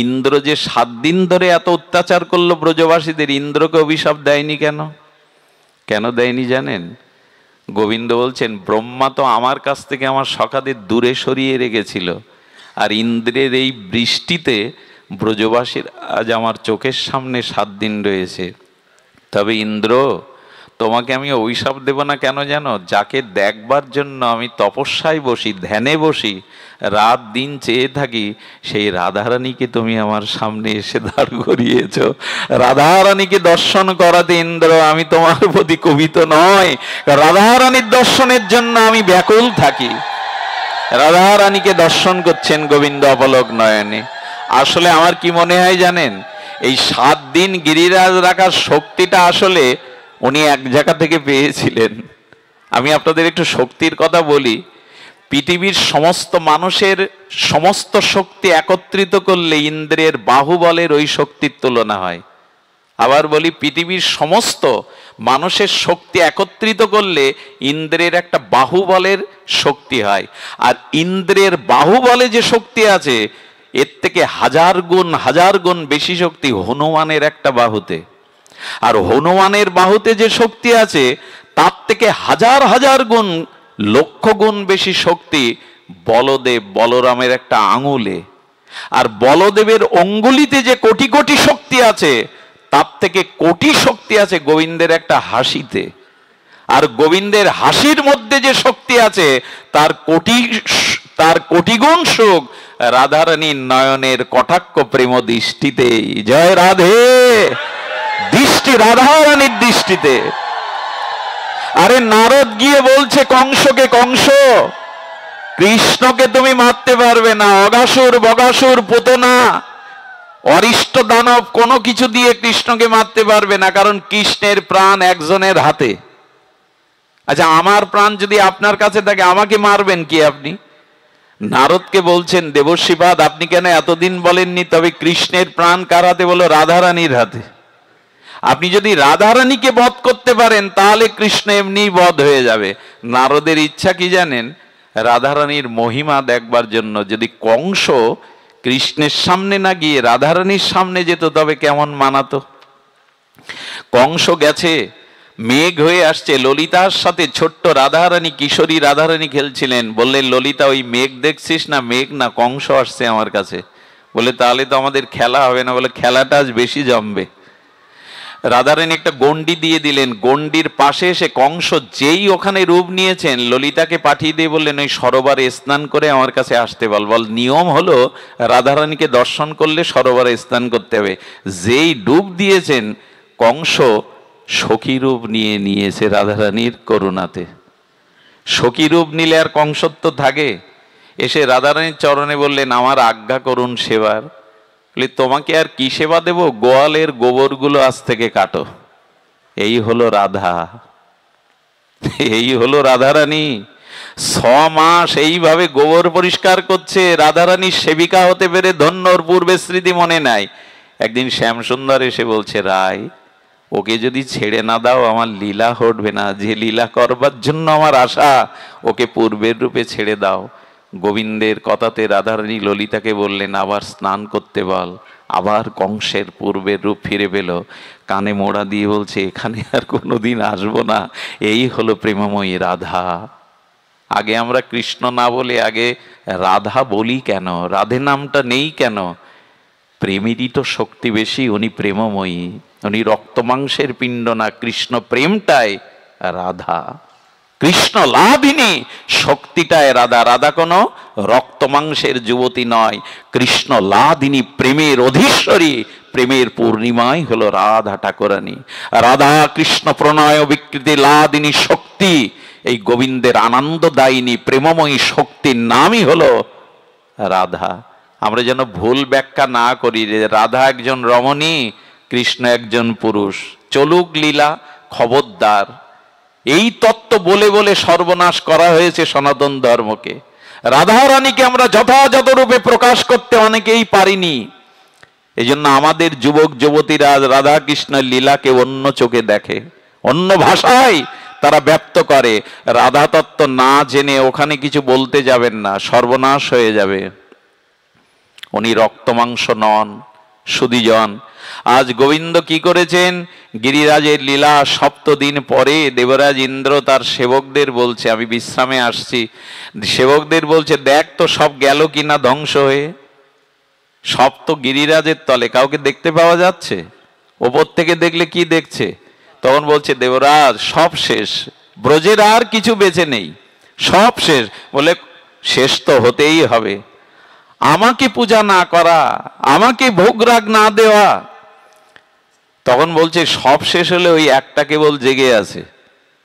ইন্দ্র যে 7 দিন ধরে এত অত্যাচার করলো ব্রজবাসীদের, ইন্দ্রকে অভিশাপ দেয়নি কেন? কেন দেয়নি জানেন? গোবিন্দ বলছেন, ব্রহ্মা তো আমার কাছ থেকে আমার সখাদের দূরে সরিয়ে রেখেছিল, আর ইন্দ্রের এই বৃষ্টিতে ব্রজবাসীর আজ আমার চোখের সামনে 7 দিন রয়েছে। তবে ইন্দ্র, তোমাকে আমি অভিশাপ দেব না কেন জানো? যাকে দেখবার জন্য আমি তপস্যায় বসি, ধ্যানে বসি, রাত দিন চেয়ে থাকি, সেই রাধারানীকে তুমি আমার সামনে এসে দাঁড় করিয়েছ। রাধারানীকে দর্শন করাতে ইন্দ্র আমি তোমার প্রতি কুপিত নয়, রাধারানীর দর্শনের জন্য আমি ব্যাকুল থাকি। রাধারানীকে দর্শন করছেন গোবিন্দ অপলক নয়নে। আসলে আমার কি মনে হয় জানেন, এই 7 দিন গিরিরাজ রাখার শক্তিটা আসলে উনি এক জায়গা থেকে পেয়েছিলেন। আমি আপনাদের একটু শক্তির কথা বলি। পৃথিবীর সমস্ত মানুষের সমস্ত শক্তি একত্রিত করলে ইন্দ্রের বাহুবলের ওই শক্তির তুলনা হয়। আবার বলি, পৃথিবীর সমস্ত মানুষের শক্তি একত্রিত করলে ইন্দ্রের একটা বাহুবলের শক্তি হয়। আর ইন্দ্রের বাহুবলে যে শক্তি আছে এর থেকে হাজার গুণ বেশি শক্তি হনুমানের একটা বাহুতে। আর হনুমানের বাহুতে যে শক্তি আছে তার থেকে হাজার গুণ, লক্ষ গুণ বেশি শক্তি বলরামের একটা আঙুলে। আর বলদেবের অঙ্গুলিতে যে কোটি কোটি শক্তি আছে তার থেকে কোটি শক্তি আছে গোবিন্দের একটা হাসিতে। আর গোবিন্দের হাসির মধ্যে যে শক্তি আছে তার কোটি গুণ সুখ রাধারানীর নয়নের কটাক্ষ প্রেম দৃষ্টিতে। জয় রাধে, দৃষ্টি রাধারানীর দৃষ্টিতে। আরে নারদ গিয়ে বলছে কংসকে, কংস কৃষ্ণকে তুমি মারতে পারবে না, অগাসুর বগাসুর পুতনা অরিষ্ট দানব কোনো কিছু দিয়ে কৃষ্ণকে মারতে পারবে না, কারণ কৃষ্ণের প্রাণ একজনের হাতে। আচ্ছা, আমার প্রাণ যদি আপনার কাছে থাকে আমাকে মারবেন কি আপনি? নারদকে বলছেন, দেবর্ষিপাদ আপনি কেন এতদিন বলেননি তবে কৃষ্ণের প্রাণ কার হাতে? বলো, রাধারানীর হাতে। আপনি যদি রাধারানীকে বধ করতে পারেন তাহলে কৃষ্ণ এমনি বধ হয়ে যাবে। নারদের ইচ্ছা কি জানেন? রাধারানীর মহিমা দেখবার জন্য। যদি কংস কৃষ্ণের সামনে না গিয়ে রাধারানীর সামনে যেত তবে কেমন মানাতো। কংস গেছে, মেঘ হয়ে আসছে, ললিতার সাথে ছোট্ট রাধারানী, কিশোরী রাধারানী খেলছিলেন। বললেন, ললিতা ওই মেঘ দেখছিস না? মেঘ না, কংস আসছে আমার কাছে। বলে, তাহলে তো আমাদের খেলা হবে না। বলে, খেলাটা আজ বেশি জমবে। রাধারানী একটা গন্ডি দিয়ে দিলেন, গন্ডির পাশে এসে কংস যেই ওখানে রূপ নিয়েছেন ললিতাকে পাঠিয়ে দিয়ে বললেন, ওই সরোবরে স্নান করে আমার কাছে আসতে বল। নিয়ম হলো রাধারানীকে দর্শন করলে সরোবরে স্নান করতে হবে। যেই ডুব দিয়েছেন কংস সখী রূপ নিয়েছে রাধারানীর করুণাতে। সখী রূপ নিলে আর কংসত্ব থাকে? এসে রাধারানীর চরণে বললেন, আমার আজ্ঞা করুন সেবার। তোমাকে আর কি সেবা দেব? গোয়ালের গোবরগুলো আজ থেকে কাটো। এই হলো রাধা, এই হলো রাধারানী। 6 মাস এইভাবে গোবর পরিষ্কার করছে। রাধারানীর সেবিকা হতে পেরে ধন্যর পূর্বে স্মৃতি মনে নাই। একদিন শ্যামসুন্দর এসে বলছে, রায় ওকে যদি ছেড়ে না দাও আমার লীলা হটবে না। যে লীলা করবার জন্য আমার আশা, ওকে পূর্বের রূপে ছেড়ে দাও। গোবিন্দের কথাতে রাধারানী ললিতাকে বললেন, আবার স্নান করতে বল। আবার কংসের পূর্বের রূপ ফিরে পেল। কানে মোড়া দিয়ে বলছে, এখানে আর কোনোদিন আসবো না। এই হলো প্রেমময়ী রাধা। আগে আমরা কৃষ্ণ না বলে আগে রাধা বলি কেন? রাধে নামটা নেই কেন? প্রেমেরই তো শক্তি বেশি। উনি প্রেমময়ী, উনি রক্ত মাংসের পিণ্ড না। কৃষ্ণ প্রেমটাই রাধা, কৃষ্ণ লাভিনী শক্তিটায় রাধা। রাধা কোনো রক্ত মাংসের যুবতী নয়, কৃষ্ণ লাদিনী, প্রেমের অধীশ্বরী। প্রেমের পূর্ণিমাই হলো রাধা ঠাকুরানী। রাধা কৃষ্ণ প্রণয় বিকৃতি লাদিনী শক্তি। এই গোবিন্দের আনন্দদায়িনী প্রেমময়ী শক্তির নামই হলো রাধা। আমরা যেন ভুল ব্যাখ্যা না করি যে রাধা একজন রমণী, কৃষ্ণ একজন পুরুষ। চলুক লীলা, খবরদার। এই তত্ত্ব বলে বলে সর্বনাশ করা হয়েছে সনাতন ধর্মকে। রাধারানীকে আমরা যথাযথ রূপে প্রকাশ করতে অনেকেই পারিনি। এই জন্য আমাদের যুবক যুবতীরা রাধা কৃষ্ণের লীলাকে অন্য চোখে দেখে, অন্য ভাষায় তারা ব্যক্ত করে। রাধা তত্ত্ব না জেনে ওখানে কিছু বলতে যাবেন না, সর্বনাশ হয়ে যাবে। উনি রক্তমাংস নন, সুধীজন। আজ গোবিন্দ কি করেছেন? গিরিরাজের লীলা 7 দিন পরে দেবরাজ ইন্দ্র তার সেবকদের বলছে, আমি বিশ্রামে আসছি। সেবকদের বলছে, দেখ তো সব গেল কিনা ধ্বংস হয়ে। সব তো গিরিরাজের তলে, কাউকে দেখতে পাওয়া যাচ্ছে? ওপর থেকে দেখলে কি দেখছে? তখন বলছে, দেবরাজ সব শেষ, ব্রজের আর কিছু বেঁচে নেই, সব শেষ। বলে, শেষ তো হতেই হবে। আমাকে পূজা না করা, আমাকে ভোগরাগ না দেওয়া। তখন বলছে, সব শেষ হলে ওই একটা কেবল জেগে আছে,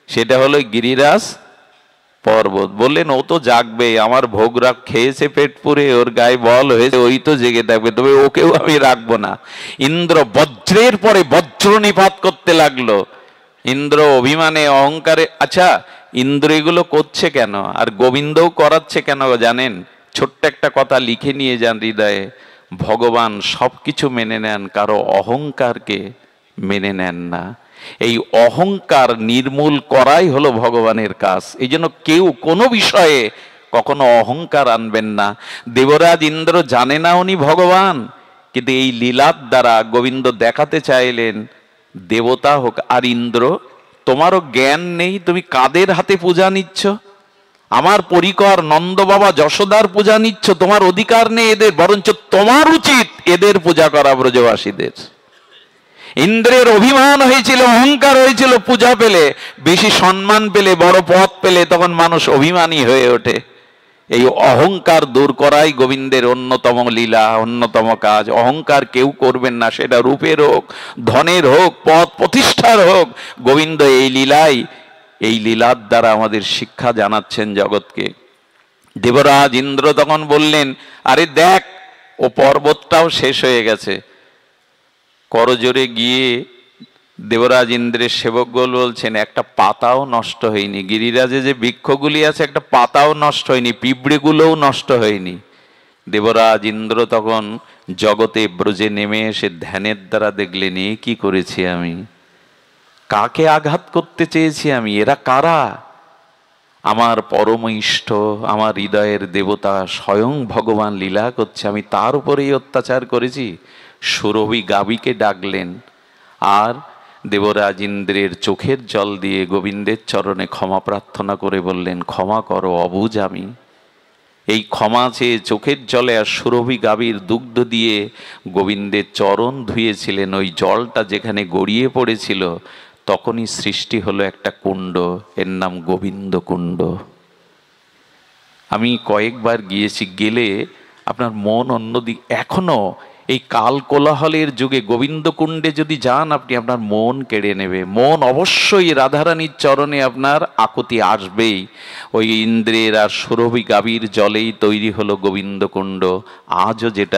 সেটা হলো গিরিরাজ পর্বত। বললেন, ও তো জাগবে, আমার ভোগরাগ খেয়েছে পেট পুরে, ওর গায়ে বল হয়েছে, ওই তো জেগে থাকবে, তবে ওকেও আমি রাখবো না। ইন্দ্র বজ্রের পরে বজ্র নিপাত করতে লাগলো। ইন্দ্র অভিমানে অহংকারে। আচ্ছা, ইন্দ্র এগুলো করছে কেন, আর গোবিন্দও করাচ্ছে কেন জানেন? ছোট্ট একটা কথা লিখে নিয়ে যান হৃদয়ে। ভগবান সবকিছু মেনে নেন, কারো অহংকারকে মেনে নেন না। এই অহংকার নির্মূল করাই হলো ভগবানের কাজ। এই জন্য কেউ কোনো বিষয়ে কখনো অহংকার আনবেন না। দেবরাজ ইন্দ্র জানে না উনি ভগবান, কিন্তু এই লীলার দ্বারা গোবিন্দ দেখাতে চাইলেন দেবতা হোক আর ইন্দ্র, তোমারও জ্ঞান নেই, তুমি কাদের হাতে পূজা নিচ্ছ? আমার পরিকর নন্দ বাবা যশোদার পূজা নিচ্ছ, তোমার অধিকার নেই এদের, বরঞ্চ তোমার উচিত এদের পূজা করা ব্রজবাসীদের। ইন্দ্রের অভিমান হয়েছিল, অহংকার হয়েছিল, পূজা পেলে, বেশি সম্মান পেলে, বড় পদ পেলে তখন মানুষ অভিমানী হয়ে ওঠে। এই অহংকার দূর করাই গোবিন্দের অন্যতম লীলা, অন্যতম কাজ। অহংকার কেউ করবেন না, সেটা রূপের হোক, ধনের হোক, পদ প্রতিষ্ঠার হোক। গোবিন্দ এই লীলাই, এই লীলার দ্বারা আমাদের শিক্ষা জানাচ্ছেন জগৎকে। দেবরাজ ইন্দ্র তখন বললেন, আরে দেখ, ও পর্বতটাও শেষ হয়ে গেছে। করজোরে গিয়ে দেবরাজ ইন্দ্রের সেবকগণ বলছেন, একটা পাতাও নষ্ট হয়নি, গিরিরাজে যে বৃক্ষগুলি আছে একটা পাতাও নষ্ট হয়নি, পিঁপড়েগুলোও নষ্ট হয়নি। দেবরাজ ইন্দ্র তখন জগতে ব্রজে নেমে এসে ধ্যানের দ্বারা দেখলেন, এ কি করেছি আমি, কাকে আঘাত করতে চেয়েছি আমি, এরা কারা? আমার পরম ইষ্ট, আমার হৃদয়ের দেবতা স্বয়ং ভগবান লীলা করছে, আমি তার উপরেই অত্যাচার করেছি। সুরভি গাবিকে ডাকলেন আর দেবরাজ ইন্দ্রের চোখের জল দিয়ে গোবিন্দের চরণে ক্ষমা প্রার্থনা করে বললেন, ক্ষমা করো, অবুঝ আমি। এই ক্ষমা চেয়ে চোখের জলে আর সুরভি গাভীর দুগ্ধ দিয়ে গোবিন্দের চরণ ধুয়েছিলেন। ওই জলটা যেখানে গড়িয়ে পড়েছিল তখনই সৃষ্টি হলো একটা কুণ্ড, এর নাম গোবিন্দ কুণ্ড। আমি কয়েকবার গিয়েছি, গেলে আপনার মন অন্যদিক, এখনো এই কাল কোলাহলের যুগে গোবিন্দ কুণ্ডে যদি যান আপনি, আপনার মন কেড়ে নেবে। মন অবশ্যই রাধারানীর চরণে আপনার আকুতি আসবেই। ওই ইন্দ্রের আর সুরভি গাভীর জলেই তৈরি হলো গোবিন্দ কুণ্ড। আজও যেটা